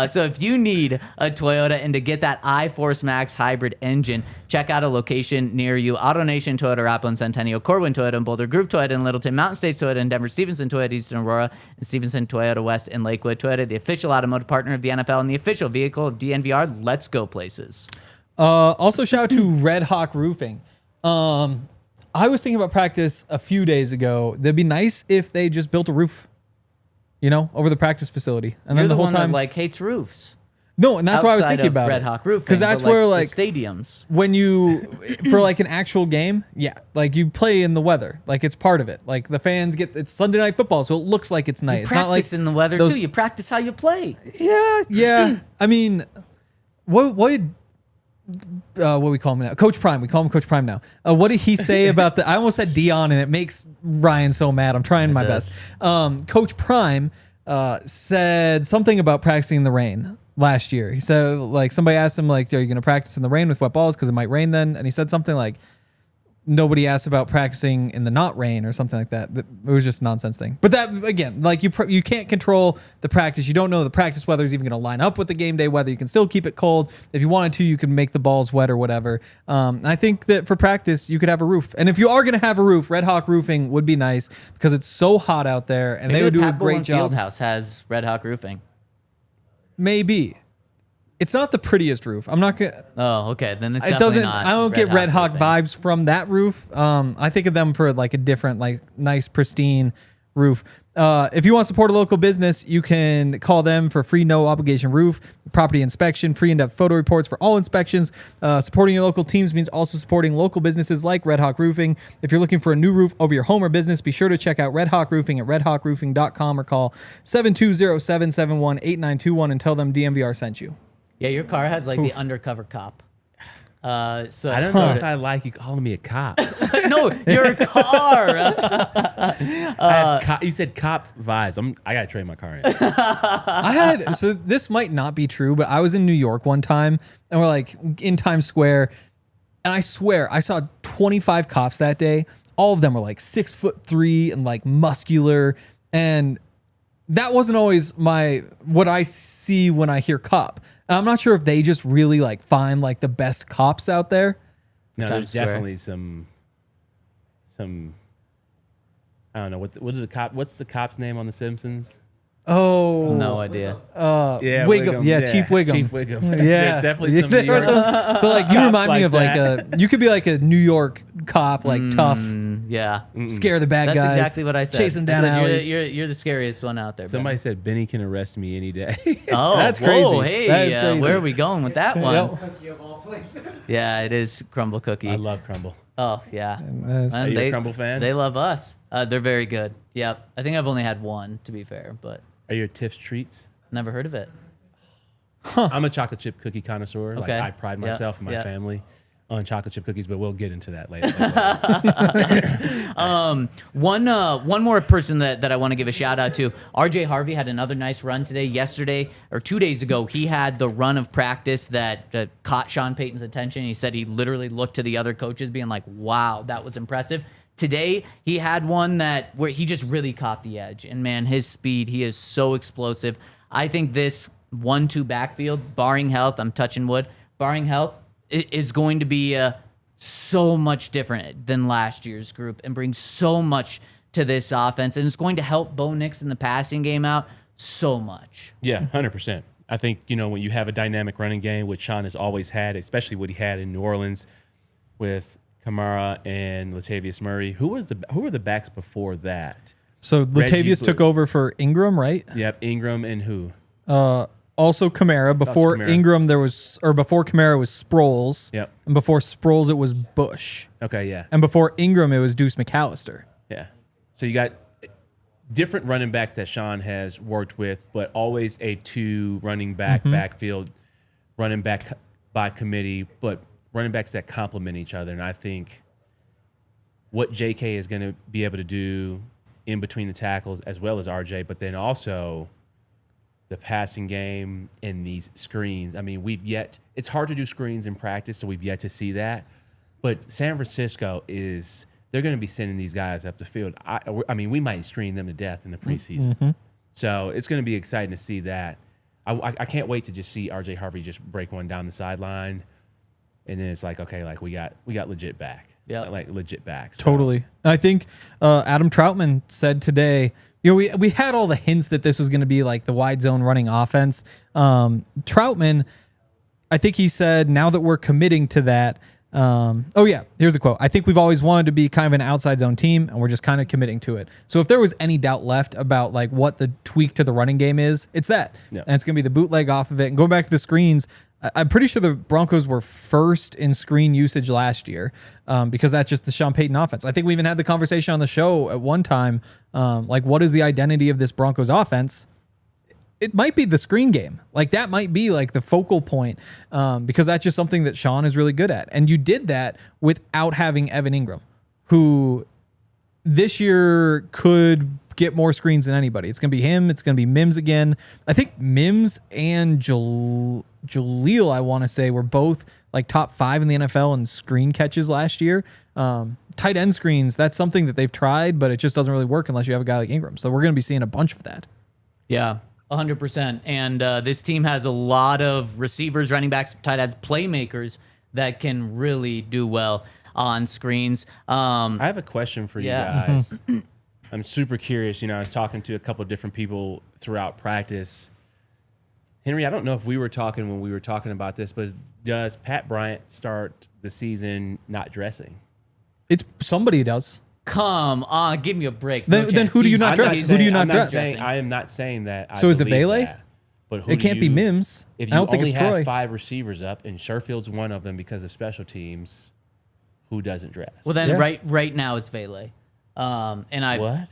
So if you need a Toyota and to get that iForce Max hybrid engine, check out a location near you. AutoNation Toyota, Arapahoe and Centennial, Courtland Toyota and Boulder, Group Toyota in Littleton, Mountain States Toyota in Denver, Stevenson Toyota Eastern Aurora, and Stevenson Toyota West in Lakewood. Toyota, the official automotive partner of the NFL and the official vehicle of DNVR. Let's go places. Also, shout out to Red Hawk Roofing. I was thinking about practice a few days ago. That'd be nice if they just built a roof, over the practice facility, and You're then the whole one time that hates roofs. No, and that's why I was thinking about Red it. Hawk Roofing, because that's but, where the stadiums. when you for like an actual game, you play in the weather, like it's part of it. Like the fans it's Sunday Night Football, so it looks like it's night. You it's practice not like in the weather too. You practice how you play. Yeah. I mean, what we call him now? Coach Prime. We call him Coach Prime now. What did he say about I almost said Dion, and it makes Ryan so mad. I'm trying my best. Coach Prime said something about practicing in the rain last year. He said, like, somebody asked him, like, are you going to practice in the rain with wet balls because it might rain then? And he said something like, nobody asked about practicing in the not rain or something like that. It was just a nonsense thing. But that, again, like you can't control the practice. You don't know the practice weather is even going to line up with the game day weather. You can still keep it cold. If you wanted to, you can make the balls wet or whatever. I think that for practice, you could have a roof. And if you are going to have a roof, Red Hawk Roofing would be nice because it's so hot out there, and Maybe they would the do a Pat great job. Fieldhouse has Red Hawk Roofing. Maybe. It's not the prettiest roof. I'm not gonna. Oh, okay. Then it's It definitely doesn't. not I don't get Red Hawk Roofing. vibes from that roof. I think of them for like a different, like nice, pristine roof. If you want to support a local business, you can call them for free, no obligation roof, property inspection, free in-depth photo reports for all inspections. Supporting your local teams means also supporting local businesses like Red Hawk Roofing. If you're looking for a new roof over your home or business, be sure to check out Red Hawk Roofing at redhawkroofing.com or call 720-771-8921 and tell them DNVR sent you. Yeah, your car has like the undercover cop. So I don't know if I like you calling me a cop. No, your car. I have you said cop vibes. I gotta trade my car in. So this might not be true, but I was in New York one time and we're like in Times Square, and I swear I saw 25 cops that day. All of them were like 6'3" and like muscular, and that wasn't always what I see when I hear cop. And I'm not sure if they just really like find like the best cops out there. No, Times there's Square. definitely some. I don't know what's the cop's name on The Simpsons? Oh, No idea. Yeah, Wiggum. Yeah, Chief Wiggum. Chief Wiggum. Yeah, There's definitely some. New There was York- some- but like you cops remind me like of like that. you could be like a New York cop, like tough, Yeah. scare the bad That's guys. exactly what I said. Chase them I down said, alleys. you're the scariest one out there. Somebody Benny. said Benny can arrest me any day. Oh, That's whoa, crazy. hey, That is crazy. where are we going with that one? Yep. Yeah, it is Crumble Cookie. I love Crumble. Oh, yeah. That's- And Are you a Crumble fan? They love us. They're very good. Yep. I think I've only had one, to be fair, but Are you a Tiff's Treats? never heard of it. I'm a chocolate chip cookie connoisseur. Like Okay. I pride Yeah, myself and my yeah. family on chocolate chip cookies, but we'll get into that later. One more person that I want to give a shout out to. RJ Harvey had another nice run today. Yesterday or 2 days ago, he had the run of practice that caught Sean Payton's attention. He said he literally looked to the other coaches being like, wow, that was impressive. Today, he had one where he just really caught the edge. And man, his speed, he is so explosive. I think this 1-2 backfield, barring health, I'm touching wood, barring health, is going to be so much different than last year's group and bring so much to this offense. And it's going to help Bo Nix in the passing game out so much. Yeah, 100%. I think, when you have a dynamic running game, which Sean has always had, especially what he had in New Orleans with Kamara and Latavius Murray. Who were the backs before that? So Reggie Latavius took Bush. over for Ingram, right? Yep, Ingram and who? Also Kamara. Before Kamara. Ingram, before Kamara was Sproles. Yep. And before Sproles, it was Bush. Okay, yeah. And before Ingram, it was Deuce McAllister. Yeah. So you got different running backs that Sean has worked with, but always a 2 running back backfield, running back by committee, but running backs that complement each other. And I think what JK is going to be able to do in between the tackles, as well as RJ, but then also the passing game and these screens. I mean, it's hard to do screens in practice, so we've yet to see that. But San Francisco they're going to be sending these guys up the field. I mean, we might screen them to death in the preseason. So it's going to be exciting to see that. I can't wait to just see RJ Harvey just break one down the sideline. And then it's like, okay, like we got legit back. Yeah. Like legit backs. So, Totally. I think Adam Troutman said today, we had all the hints that this was going to be like the wide zone running offense. Troutman, I think he said, now that we're committing to that, here's the quote. I think we've always wanted to be kind of an outside zone team, and we're just kind of committing to it. So if there was any doubt left about like what the tweak to the running game is, it's that. Yeah. And it's going to be the bootleg off of it. And going back to the screens, I'm pretty sure the Broncos were first in screen usage last year because that's just the Sean Payton offense. I think we even had the conversation on the show at one time, like what is the identity of this Broncos offense? It might be the screen game. Like that might be like the focal point because that's just something that Sean is really good at. And you did that without having Evan Ingram, who this year could get more screens than anybody. It's going to be him. It's going to be Mims again. I think Mims and Jaleel, I want to say, were both like top 5 in the NFL in screen catches last year. Tight end screens, that's something that they've tried, but it just doesn't really work unless you have a guy like Ingram. So we're going to be seeing a bunch of that. Yeah, 100%. And this team has a lot of receivers, running backs, tight ends, playmakers that can really do well on screens. I have a question for you Yeah. guys. I'm super curious. I was talking to a couple of different people throughout practice. Henry, I don't know if we were talking when we were talking about this, but does Pat Bryant start the season not dressing? It's somebody does. Come on, give me a break. Then who do you not dress? Who do you not dress? I am not saying that. So is it Bailey? That, but who It can't be Mims. If I you don't think only it's have Troy. 5 receivers up, and Sherfield's one of them because of special teams, who doesn't dress? Well, then Yeah. right now it's Vele. What?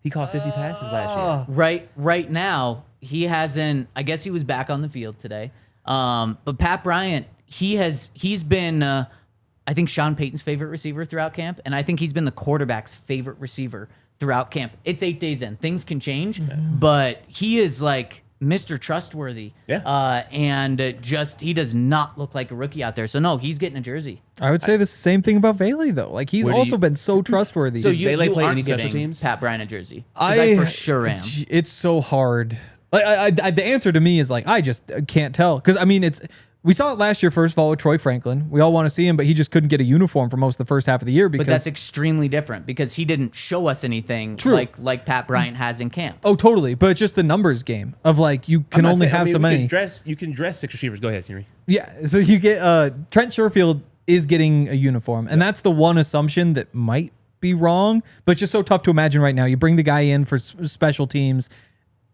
He caught 50 passes last year. Right now he hasn't. I guess he was back on the field today. But Pat Bryant, he's been I think Sean Payton's favorite receiver throughout camp, and I think he's been the quarterback's favorite receiver throughout camp. It's 8 days in. Things can change, but he is like Mr. Trustworthy. Yeah. And he does not look like a rookie out there. So no, he's getting a jersey. I would say the same thing about Bailey, though. Like, he's Where do also you- been so trustworthy. So Bailey you play aren't any special getting teams? Pat Bryant a jersey. 'Cause I for sure am. It's so hard. Like, the answer to me is like, I just can't tell. Because, I mean, we saw it last year, first of all, with Troy Franklin. We all want to see him, but he just couldn't get a uniform for most of the first half of the year. Because, But that's extremely different because he didn't show us anything True. like Pat Bryant has in camp. oh, totally. But it's just the numbers game of like, you can only have so many. You can dress 6 receivers. Go ahead, Henry. Yeah, so you get Trent Sherfield is getting a uniform, and that's the one assumption that might be wrong, but it's just so tough to imagine right now. You bring the guy in for special teams.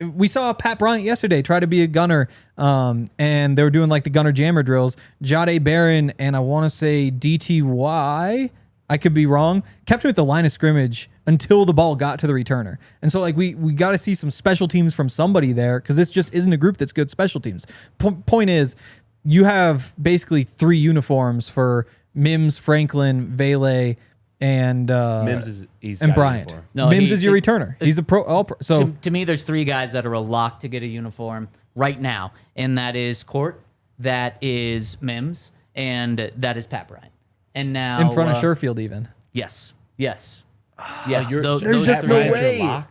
We saw Pat Bryant yesterday try to be a gunner, and they were doing like the gunner jammer drills. Jade Barron and I want to say DTY, I could be wrong, kept him at the line of scrimmage until the ball got to the returner. And so like we got to see some special teams from somebody there because this just isn't a group that's good special teams. Point is, you have basically 3 uniforms for Mims, Franklin, Vele, and Mims he's and got a Bryant. uniform. No, Mims is your returner. He's a pro. All pro. So To me, there's 3 guys that are a lock to get a uniform right now, and that is Court, that is Mims, and that is Pat Bryant. And now in front of Sherfield, even. Yes. Yes. There's those just three- no Bryant's your way. lock?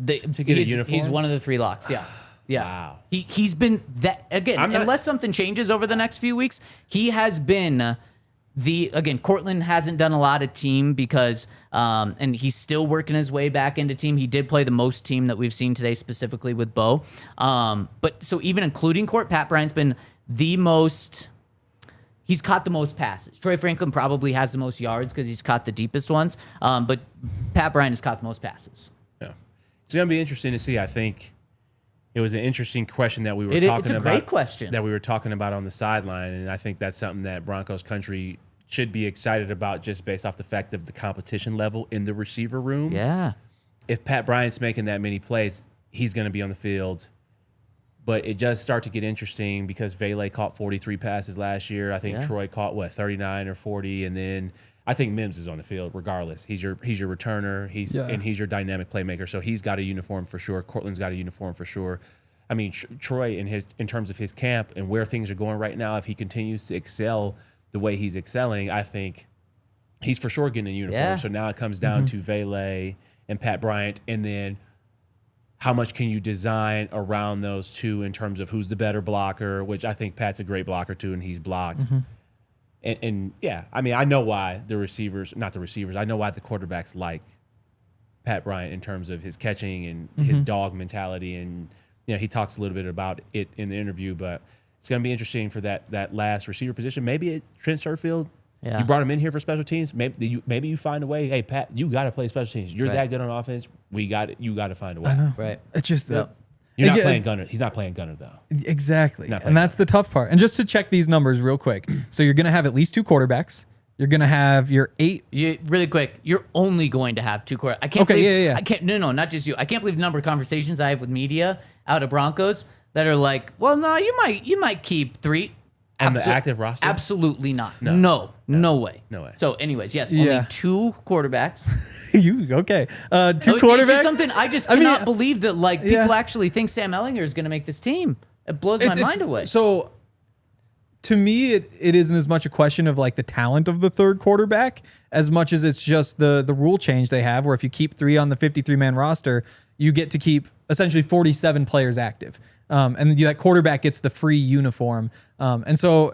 to get a he's, uniform? He's one of the 3 locks. Yeah. Yeah. Wow. He's been that again, I'm not- unless something changes over the next few weeks, he has been Courtland hasn't done a lot of team because and he's still working his way back into team. He did play the most team that we've seen today, specifically with Bo. But so even including Court, Pat Bryant's been the most. He's caught the most passes. Troy Franklin probably has the most yards because he's caught the deepest ones. But Pat Bryant has caught the most passes. Yeah. It's going to be interesting to see. I think it was an interesting question that we were It's talking a about. great question. That we were talking about on the sideline. And I think that's something that Broncos Country should be excited about just based off the fact of the competition level in the receiver room. Yeah. If Pat Bryant's making that many plays, he's going to be on the field. But it does start to get interesting because Vele caught 43 passes last year. I think Yeah. Troy caught, 39 or 40. And then I think Mims is on the field regardless. He's your returner. And he's your dynamic playmaker. So he's got a uniform for sure. Courtland's got a uniform for sure. I mean, Troy, in terms of his camp and where things are going right now, if he continues to excel the way he's excelling, I think he's for sure getting a uniform. Yeah. So now it comes down to Vele and Pat Bryant. And then how much can you design around those two in terms of who's the better blocker, which I think Pat's a great blocker too, and he's blocked. And yeah, I mean, I know why I know why the quarterbacks like Pat Bryant in terms of his catching and his dog mentality. And, he talks a little bit about it in the interview, but it's going to be interesting for that last receiver position. Maybe Trent Sherfield. Yeah. You brought him in here for special teams. Maybe you find a way. Hey, Pat, you got to play special teams. You're Right. that good on offense. You got to find a way. I know. Right. It's just Yep. You're not Again- playing gunner. He's not playing gunner though. Exactly. Not playing And that's the tough part. And just to check these numbers real quick. So you're going to have at least 2 quarterbacks. You're going to have your 8. Really quick, you're only going to have 2 quarterbacks. I can't Okay, believe, yeah. I can't. No, not just you. I can't believe the number of conversations I have with media out of Broncos that are like, well, no, you might keep 3 On the active roster? Absolutely not. No. No way. No way. So, anyways, yes, Yeah. only 2 quarterbacks. Okay. 2 It's quarterbacks. just something I just mean, cannot believe that like people yeah. actually think Sam Ellinger is going to make this team. It blows my mind away. So to me, it isn't as much a question of like the talent of the third quarterback as much as it's just the rule change they have, where if you keep 3 on the 53-man roster, you get to keep essentially 47 players active. And that quarterback gets the free uniform. And so,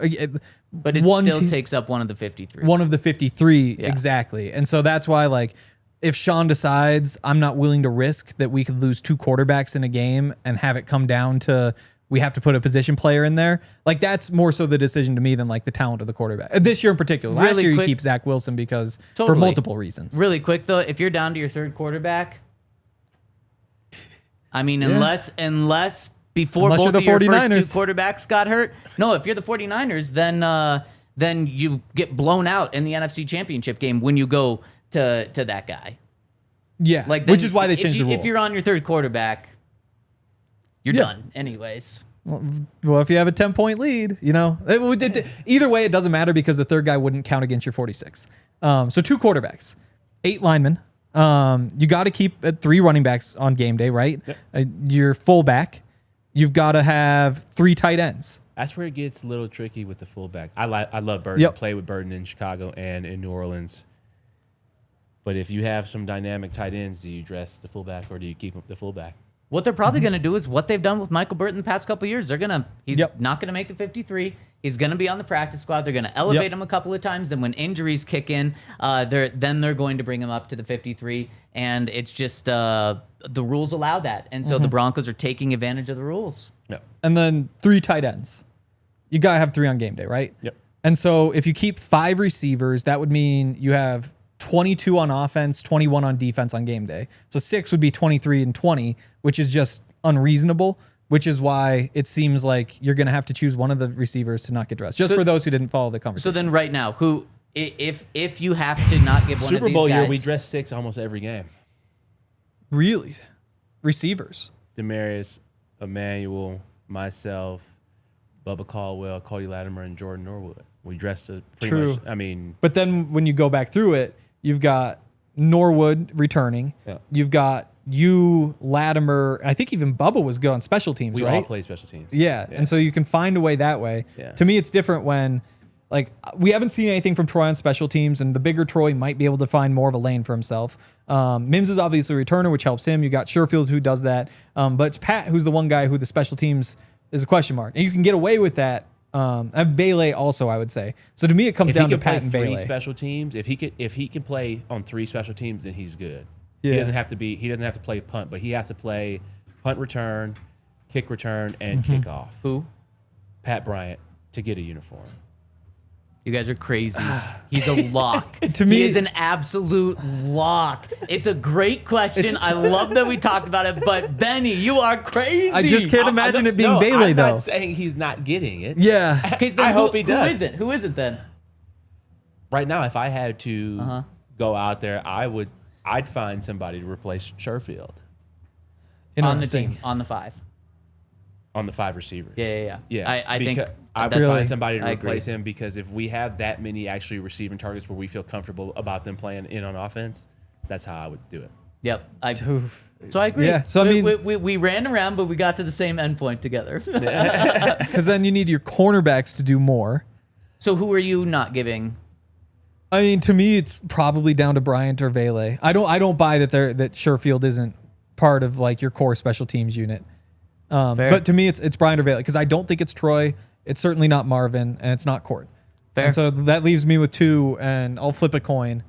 but it still takes up one of the 53. One of the 53, exactly. And so that's why, like, if Sean decides I'm not willing to risk that we could lose 2 quarterbacks in a game and have it come down to we have to put a position player in there, like that's more so the decision to me than like the talent of the quarterback. This year in particular. Last year you keep Zach Wilson because for multiple reasons. Really quick though, if you're down to your third quarterback, I mean, unless before both of your first 2 quarterbacks got hurt. No, if you're the 49ers, then you get blown out in the NFC Championship game when you go to that guy. Yeah, like which is why they changed the rule. If you're on your third quarterback, you're done anyways. Well, if you have a 10-point lead, either way, it doesn't matter because the third guy wouldn't count against your 46. So 2 quarterbacks, 8 linemen. You got to keep 3 running backs on game day, right? Yep. Your fullback. You've got to have 3 tight ends. That's where it gets a little tricky with the fullback. I love Burton. Yep. Play with Burton in Chicago and in New Orleans. But if you have some dynamic tight ends, do you dress the fullback or do you keep the fullback? What they're probably going to do is what they've done with Michael Burton the past couple of years. He's not going to make the 53. He's going to be on the practice squad. They're going to elevate him a couple of times. And when injuries kick in, they're going to bring him up to the 53. And it's just the rules allow that. And so the Broncos are taking advantage of the rules. Yep. And then 3 tight ends. You got to have 3 on game day, right? Yep. And so if you keep 5 receivers, that would mean you have 22 on offense, 21 on defense on game day. So 6 would be 23 and 20, which is just unreasonable, which is why it seems like you're going to have to choose one of the receivers to not get dressed. Just for those who didn't follow the conversation. So then right now, who if you have to not give one Super of these Bowl guys, year, we dress 6 almost every game. Really? Receivers? Demarius, Emmanuel, myself, Bubba Caldwell, Cody Latimer, and Jordan Norwood. We dressed pretty much. I mean, but then when you go back through it, you've got Norwood returning. Yeah. You've got Latimer. I think even Bubba was good on special teams, right? We all play special teams. Yeah. And so you can find a way that way. Yeah. To me, it's different when, like, we haven't seen anything from Troy on special teams, and the bigger Troy might be able to find more of a lane for himself. Mims is obviously a returner, which helps him. You got Sherfield who does that. But it's Pat who's the one guy who the special teams is a question mark. And you can get away with that. Bailey also, I would say. So to me, it comes down to Pat and Bailey. 3 special teams. If he can play on 3 special teams, then he's good. Yeah. He doesn't have to play punt, but he has to play punt return, kick return, and kickoff. Who? Pat Bryant to get a uniform. You guys are crazy. He's a lock. To me, he is an absolute lock. It's a great question. I love that we talked about it, but Benny, you are crazy. I just can't imagine it being Bailey, though. I'm not saying he's not getting it. Yeah. Okay, so I hope he does. Who is it then? Right now, if I had to go out there, I'd find somebody to replace Sherfield. On the team, on the 5. On the 5 receivers. Yeah. I think I would find somebody to replace him because if we have that many actually receiving targets where we feel comfortable about them playing in on offense, that's how I would do it. Yep. So I agree. Yeah. So I mean, we ran around, but we got to the same endpoint together. Because then you need your cornerbacks to do more. So who are you not giving? I mean, to me, it's probably down to Bryant or Vele. I don't buy that Sherfield isn't part of like your core special teams unit. But to me, it's Bryant or Vele because I don't think it's Troy. It's certainly not Marvin, and it's not Court. Fair. And so that leaves me with 2, and I'll flip a coin.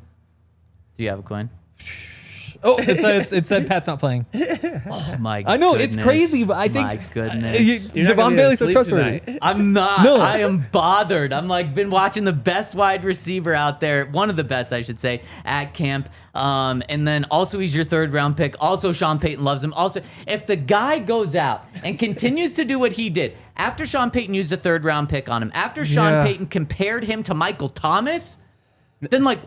Do you have a coin? Oh, it said Pat's not playing. Oh my! I know it's crazy, but I think my goodness, Devon Bailey's so trustworthy. I'm not. No. I am bothered. I'm like been watching the best wide receiver out there, one of the best, I should say, at camp. And then also he's your 3rd round pick. Also, Sean Payton loves him. Also, if the guy goes out and continues to do what he did after Sean Payton used a 3rd round pick on him, after Sean Payton compared him to Michael Thomas, then like.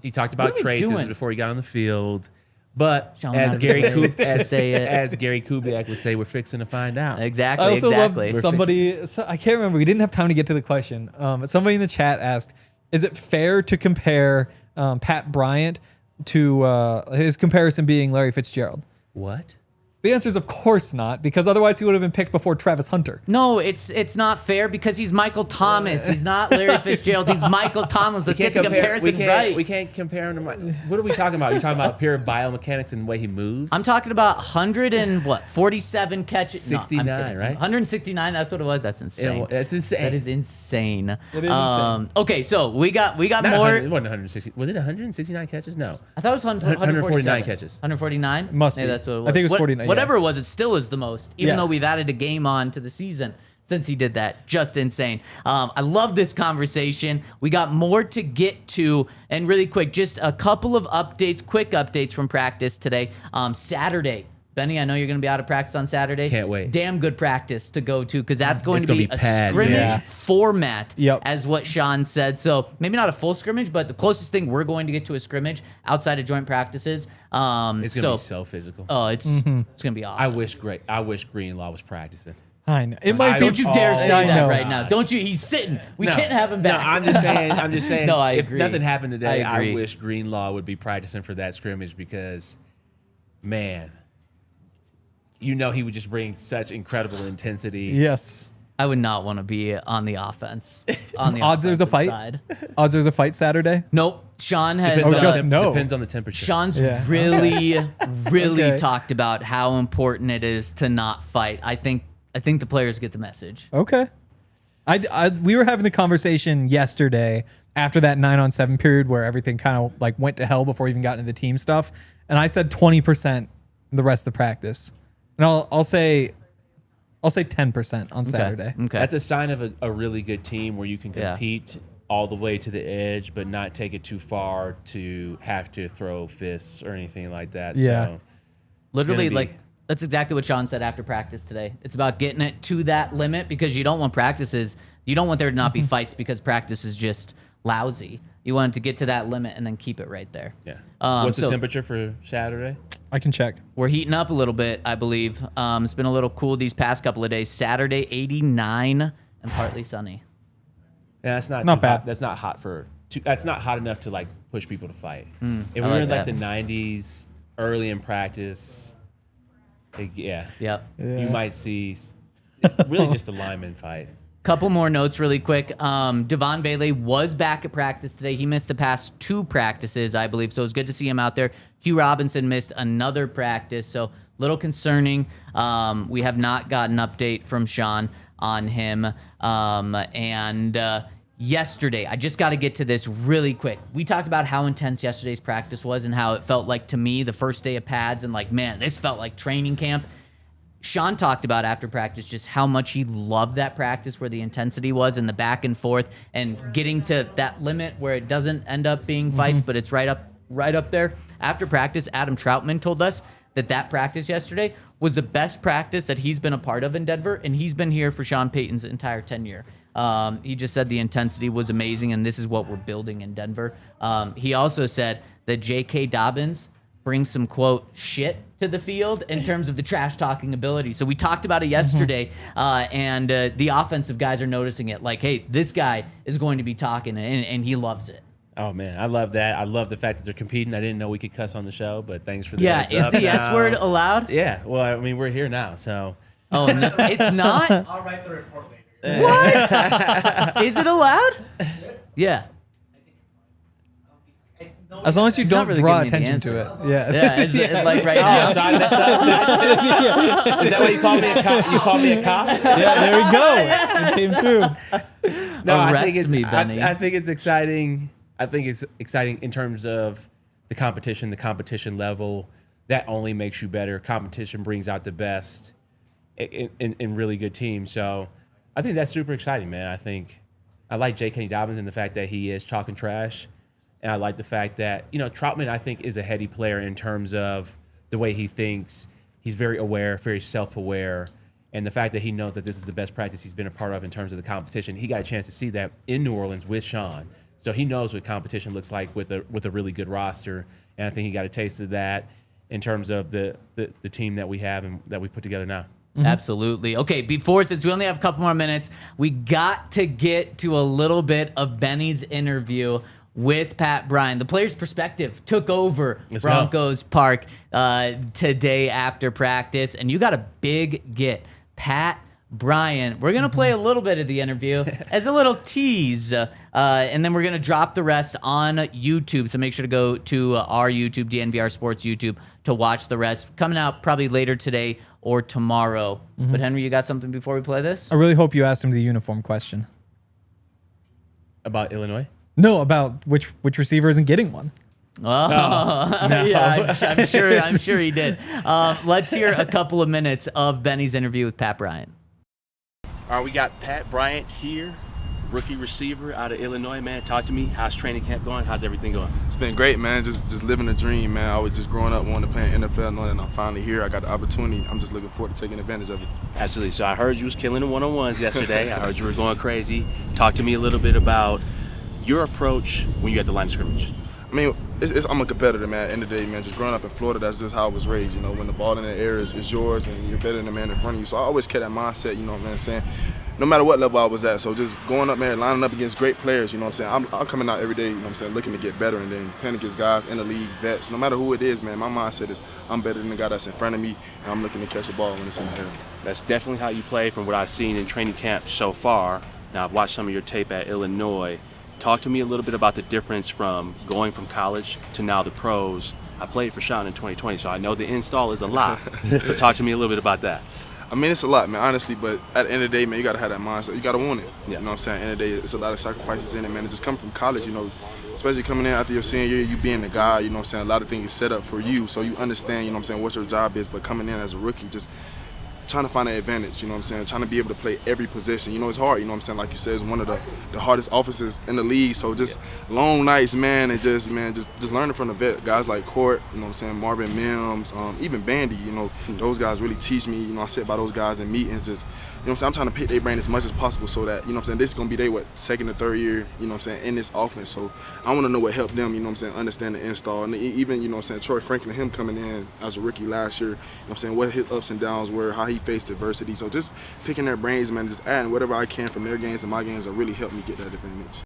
He talked about traces before he got on the field, but as Gary Kubiak would say, we're fixing to find out. Exactly. I also love somebody. I can't remember. We didn't have time to get to the question. Somebody in the chat asked, "Is it fair to compare Pat Bryant to his comparison being Larry Fitzgerald?" What? The answer is of course not, because otherwise he would have been picked before Travis Hunter. No, it's not fair because he's Michael Thomas. He's not Larry Fitzgerald. He's Michael Thomas. Let's get the comparison right. We can't compare him to what are we talking about? You're talking about pure biomechanics and the way he moves? I'm talking about 47 catches. 69, no, I'm kidding. right? 169, that's what it was. That's insane. That's insane. That is insane. It is insane. Okay, so we got Not more. 100, it wasn't 160. Was it 169 catches? No. I thought it was 149 catches. 149? Must Maybe be. that's what it was. I think it was 49, Whatever yeah. it was, it still is the most, even Yes. though we've added a game on to the season since he did that. Just insane. I love this conversation. We got more to get to, and really quick, just a couple of updates, quick updates from practice today. Saturday. Benny, I know you're going to be out of practice on Saturday. Can't wait. Damn good practice to go to, because that's going It's to gonna be be a pads, scrimmage yeah. format, Yep. as what Sean said. So maybe not a full scrimmage, but the closest thing we're going to get to a scrimmage outside of joint practices. It's gonna be so physical. Oh, it's going to be awesome. I wish Greenlaw was practicing. I know. It might be. Don't you dare say I that know. right now. Don't you? He's sitting. We No. can't have him back. No, I'm just saying. No, I if agree. nothing happened today, I I agree. wish Greenlaw would be practicing for that scrimmage because, man, he would just bring such incredible intensity. Yes. I would not want to be on the offense. On the Odds there's a offensive fight? side. Odds there's a fight Saturday? Nope. Sean has. Depends, just on, no. depends on the temperature. Sean's Yeah. really Okay. talked about how important it is to not fight. I think the players get the message. Okay. We were having the conversation yesterday after that 9-on-7 period where everything kind of like went to hell before we even got into the team stuff. And I said 20% the rest of the practice. And I'll say 10% on Saturday. Okay. That's a sign of a really good team where you can Yeah. compete all the way to the edge, but not take it too far to have to throw fists or anything like that. Yeah. So Literally, gonna be- like, that's exactly what Sean said after practice today. It's about getting it to that limit because you don't want you don't want there to not be fights because practice is just lousy. You want it to get to that limit and then keep it right there. yeah. What's So the temperature for Saturday? I can check. we're heating up a little bit, I believe. It's been a little cool these past couple of days. Saturday, 89 and partly sunny. Yeah, that's not Not too bad. hot. That's not hot that's not hot enough to like push people to fight. If we I were like in like that. the 90s, early in practice, yeah, Yep. you might see really just a lineman fight. Couple more notes really quick. Devon Bailey was back at practice today. He missed the past 2 practices, I believe, so it was good to see him out there. Q Robinson missed another practice, so a little concerning. We have not gotten an update from Sean on him. Yesterday, I just got to get to this really quick. We talked about how intense yesterday's practice was and how it felt like to me the first day of pads and like, man, this felt like training camp. Sean talked about after practice just how much he loved that practice where the intensity was and the back and forth and getting to that limit where it doesn't end up being fights, but it's right up there. After practice, Adam Troutman told us that practice yesterday was the best practice that he's been a part of in Denver, and he's been here for Sean Payton's entire tenure. He just said the intensity was amazing, and this is what we're building in Denver. He also said that J.K. Dobbins brings some, quote, shit to the field in terms of the trash-talking ability. So we talked about it yesterday, and the offensive guys are noticing it. Like, hey, this guy is going to be talking, and he loves it. Oh man, I love that. I love the fact that they're competing. I didn't know we could cuss on the show, but thanks for the Yeah, heads is up the now. S word allowed? Yeah, well, I mean, we're here now, so Oh, no, it's not? I'll write the report later. What? Is it allowed? Yeah. As long as you He's not don't really draw giving me the attention to answer. it. Yeah. Yeah, it's like right Oh, now. so I messed up. Is that why you called me a cop? You called me a cop? Yeah, there we go. It came true. No, I Arrest think it's me, Benny. I think it's exciting. I think it's exciting in terms of the competition level. That only makes you better. Competition brings out the best in really good teams. So I think that's super exciting, man. I like J.K. Dobbins and the fact that he is talking trash. And I like the fact that, Troutman, I think, is a heady player in terms of the way he thinks. He's very aware, very self-aware. And the fact that he knows that this is the best practice he's been a part of in terms of the competition. He got a chance to see that in New Orleans with Sean. So he knows what competition looks like with a really good roster. And I think he got a taste of that in terms of the team that we have and that we put together now. Absolutely. Okay, since we only have a couple more minutes, we got to get to a little bit of Benny's interview with Pat Bryant. The player's perspective took over Let's go. Broncos Park today after practice, and you got a big get. Pat Bryant. We're going to play a little bit of the interview as a little tease, and then we're going to drop the rest on YouTube. So make sure to go to our YouTube, DNVR Sports YouTube, to watch the rest. Coming out probably later today or tomorrow. But Henry, you got something before we play this? I really hope you asked him the uniform question. About Illinois? No, about which receiver isn't getting one. Oh, yeah, I'm sure he did. Let's hear a couple of minutes of Benny's interview with Pat Bryant. All right, we got Pat Bryant here, rookie receiver out of Illinois, man. Talk to me. How's training camp going? How's everything going? It's been great, man. Just living the dream, man. I was just growing up wanting to play in NFL, knowing that I'm finally here. I got the opportunity. I'm just looking forward to taking advantage of it. Absolutely. So I heard you was killing the one-on-ones yesterday. I heard you were going crazy. Talk to me a little bit about your approach when you're at the line of scrimmage. I mean, I'm a competitor, man. At the end of the day, man, just growing up in Florida, that's just how I was raised. You know, when the ball in the air is yours and you're better than the man in front of you. So I always kept that mindset, you know what I'm saying, no matter what level I was at. So just going up, man, lining up against great players, you know what I'm saying. I'm coming out every day, you know what I'm saying, looking to get better and then playing against guys in the league, vets. No matter who it is, man, my mindset is I'm better than the guy that's in front of me, and I'm looking to catch the ball when it's in the air. That's definitely how you play from what I've seen in training camp so far. Now, I've watched some of your tape at Illinois. Talk to me a little bit about the difference from going from college to now the pros. I played for Sutton in 2020, so I know the install is a lot. So talk to me a little bit about that. I mean, it's a lot, man, honestly, but at the end of the day, man, you got to have that mindset. You got to want it. Yeah. You know what I'm saying? At the end of the day, it's a lot of sacrifices in it, man. And just coming from college, you know, especially coming in after your senior year, you being the guy, you know what I'm saying, a lot of things are set up for you, so you understand, you know what I'm saying, what your job is, but coming in as a rookie, just trying to find an advantage, you know what I'm saying, trying to be able to play every position. You know, it's hard, you know what I'm saying, like you said, it's one of the hardest offices in the league, so just long nights, man, and just learning from the vet, guys like Court, you know what I'm saying, Marvin, Mims, even Bennie, you know, those guys really teach me, you know, I sit by those guys in meetings, just, you know what I'm saying, I'm trying to pick their brain as much as possible so that, you know what I'm saying, this is going to be their, second or third year, you know what I'm saying, in this offense, so I want to know what helped them, you know what I'm saying, understand the install, and even, you know what I'm saying, Troy Franklin, him coming in as a rookie last year, you know what I'm saying, what his ups and downs were, how he faced adversity. So just picking their brains, man, just adding whatever I can from their games and my games will really help me get that advantage.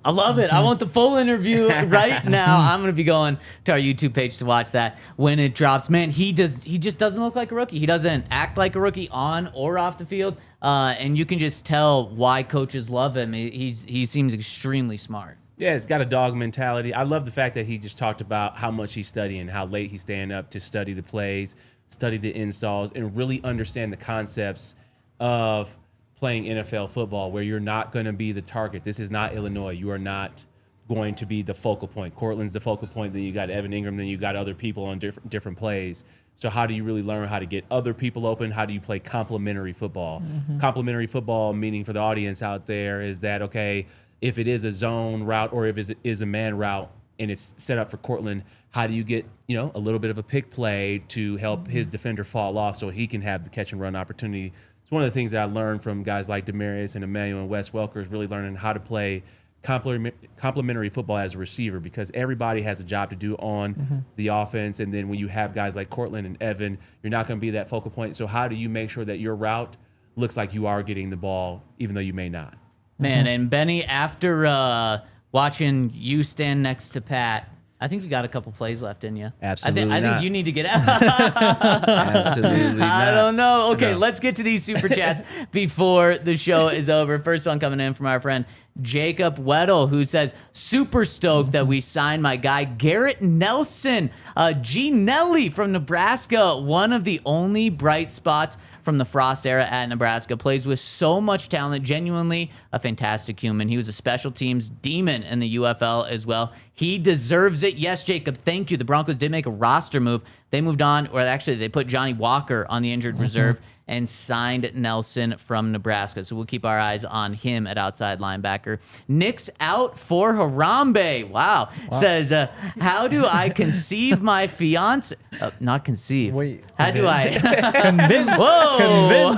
I love it. I want the full interview right now. I'm going to be going to our YouTube page to watch that when it drops. Man, he just doesn't look like a rookie. He doesn't act like a rookie on or off the field. And you can just tell why coaches love him. He seems extremely smart. Yeah, he's got a dog mentality. I love the fact that he just talked about how much he's studying, how late he's staying up to study the plays, study the installs, and really understand the concepts of playing NFL football, where you're not going to be the target. This is not Illinois. You are not going to be the focal point. Courtland's the focal point. Then you got Evan Ingram. Then you got other people on different plays. So how do you really learn how to get other people open? How do you play complementary football? Complementary football, meaning for the audience out there, is that, okay, if it is a zone route or if it is a man route and it's set up for Courtland, how do you get, a little bit of a pick play to help his defender fall off so he can have the catch and run opportunity? It's one of the things that I learned from guys like Demarius and Emmanuel and Wes Welker, is really learning how to play complementary football as a receiver, because everybody has a job to do on the offense. And then when you have guys like Courtland and Evan, you're not going to be that focal point. So how do you make sure that your route looks like you are getting the ball, even though you may not? Man, and Benny, after watching you stand next to Pat, I think you got a couple plays left in you. Absolutely I think you need to get out. Absolutely not. I don't know. Okay, No. let's get to these super chats before the show is over. First one coming in from our friend Jacob Weddle, who says, super stoked that we signed my guy Garrett Nelson, G. Nelly from Nebraska, one of the only bright spots from the Frost era at Nebraska, plays with so much talent, genuinely a fantastic human. He was a special teams demon in the UFL as well. He deserves it. Yes, Jacob, thank you. The Broncos did make a roster move. They moved on, or actually they put Johnny Walker on the injured reserve and signed Nelson from Nebraska. So we'll keep our eyes on him at outside linebacker. Nick's out for Harambe. Wow. Says, how do I conceive my fiance? Not conceive. Wait. How do I? Convince. Whoa.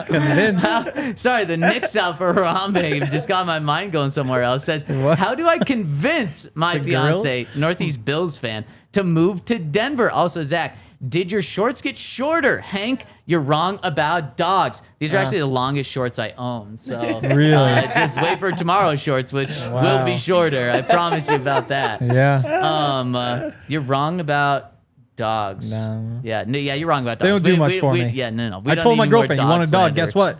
Convince. Sorry, the Nick's out for Harambe just got my mind going somewhere else. Says, how do I convince my It's a girl? fiance, Northeast Bills fan, to move to Denver? Also, Zach, Did your shorts get shorter? Hank, you're wrong about dogs. These are actually the longest shorts I own. So Really? just wait for tomorrow's shorts, which will be shorter. I promise you about that. Yeah. You're wrong about dogs. No. Yeah, you're wrong about dogs. They don't do much for me. Yeah, no. We I don't told my need more girlfriend, you want a dog? slander. Guess what?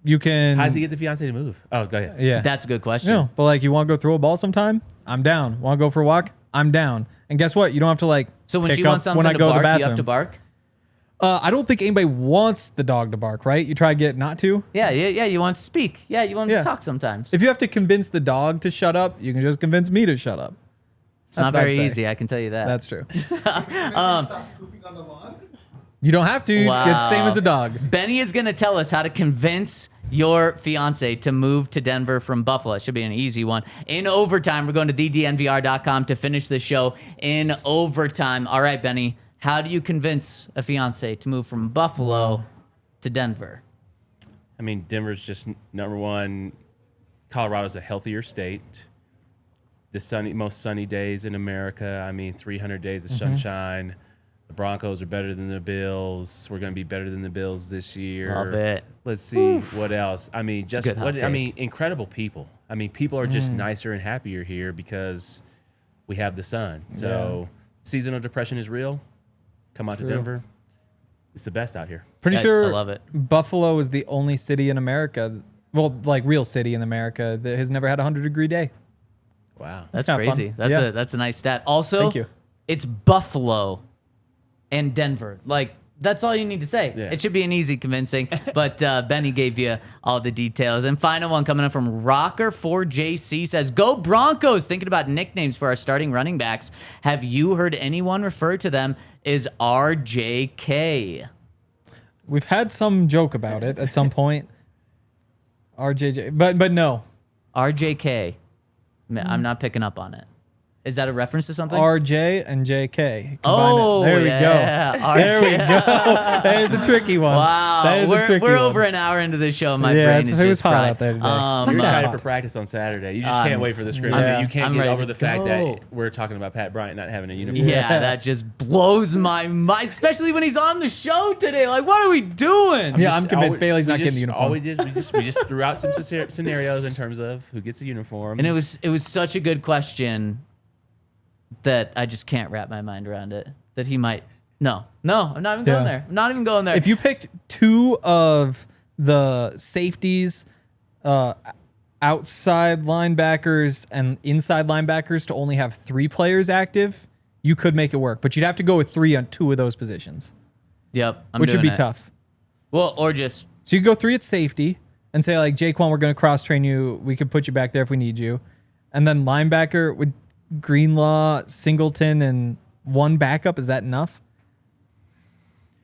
You can. How does he get the fiance to move? Oh, go ahead. Yeah. That's a good question. No, but like, you want to go throw a ball sometime? I'm down. Want to go for a walk? I'm down. And guess what? You don't have to like. So when pick she up wants something when I to go bark, to the you have bathroom. to bark? I don't think anybody wants the dog to bark, right? You try to get it not to. Yeah. You want to speak. Yeah, you want Yeah. to talk sometimes. If you have to convince the dog to shut up, you can just convince me to shut up. It's not very easy, I can tell you that. That's true. Pooping on the lawn? You don't have to. It's the same Wow. as a dog. Benny is going to tell us how to convince your fiance to move to Denver from Buffalo. It should be an easy one. In overtime, we're going to thednvr.com to finish the show in overtime. All right, Benny, how do you convince a fiance to move from Buffalo to Denver? I mean, Denver's just number one. Colorado's a healthier state. The most sunny days in America. I mean, 300 days of sunshine. The Broncos are better than the Bills. We're going to be better than the Bills this year. Love it. Let's see what else. I mean, just good hot I take. mean, incredible people. I mean, people are just nicer and happier here because we have the sun. So seasonal depression is real. Come out to Denver. It's the best out here. Pretty I sure love it. Buffalo is the only city in America, well, like real city in America, that has never had a 100-degree day. Wow. That's kinda crazy. fun. That's a nice stat. Also, Thank you. It's Buffalo and Denver. Like, that's all you need to say. Yeah. It should be an easy convincing, but Benny gave you all the details. And final one coming in from Rocker4JC says, "Go Broncos! Thinking about nicknames for our starting running backs. Have you heard anyone refer to them as RJK?" We've had some joke about it at some point. RJJ, but no. RJK. I'm not picking up on it. Is that a reference to something? RJ and JK. Combine Oh, it. There we yeah. go. There we go. That is a tricky one. Wow, That is a tricky we're one. over an hour into the show. My Yeah, brain it's- is it just was hot fried. out there today. You're Yeah. excited for practice on Saturday. You just can't wait for the scrimmage. Yeah. You can't I'm get ready over to the fact go. that we're talking about Pat Bryant not having a uniform. Yeah, that just blows my mind, especially when he's on the show today. Like, what are we doing? Yeah, I'm convinced Bailey's not getting the uniform. All we just threw out some scenarios in terms of who gets a uniform. And it was such a good question that I just can't wrap my mind around it. That he might. No, I'm not even going Yeah. there. I'm not even going there. If you picked two of the safeties, outside linebackers and inside linebackers to only have 3 players active, you could make it work. But you'd have to go with 3 on 2 of those positions, Yep, I'm which would doing be it. tough. Well, or just So you go 3 at safety and say, like, Jaquan, we're going to cross train you. We could put you back there if we need you. And then linebacker with Greenlaw, Singleton, and 1 backup. Is that enough?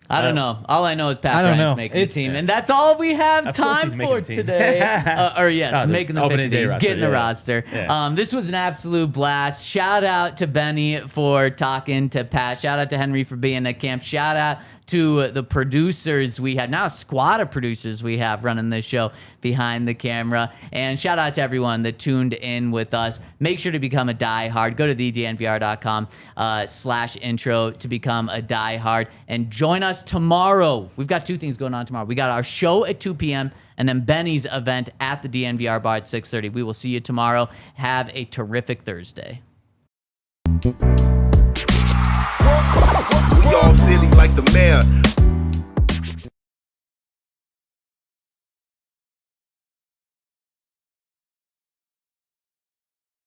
I don't know. All I know is Pat I don't Bryant's know. making It's- the team, and that's all we have Of course time he's making for the team. today. Or yes, Oh, making the opening 50 day days, roster, getting the yeah. roster. Yeah. This was an absolute blast. Shout out to Benny for talking to Pat. Shout out to Henry for being at camp. Shout out to the producers we had, now a squad of producers we have running this show behind the camera. And shout out to everyone that tuned in with us. Make sure to become a diehard. Go to thednvr.com/intro to become a diehard and join us tomorrow. We've got 2 things going on tomorrow. We got our show at 2 p.m. and then Benny's event at the DNVR Bar at 6:30. We will see you tomorrow. Have a terrific Thursday. We all silly like the mayor.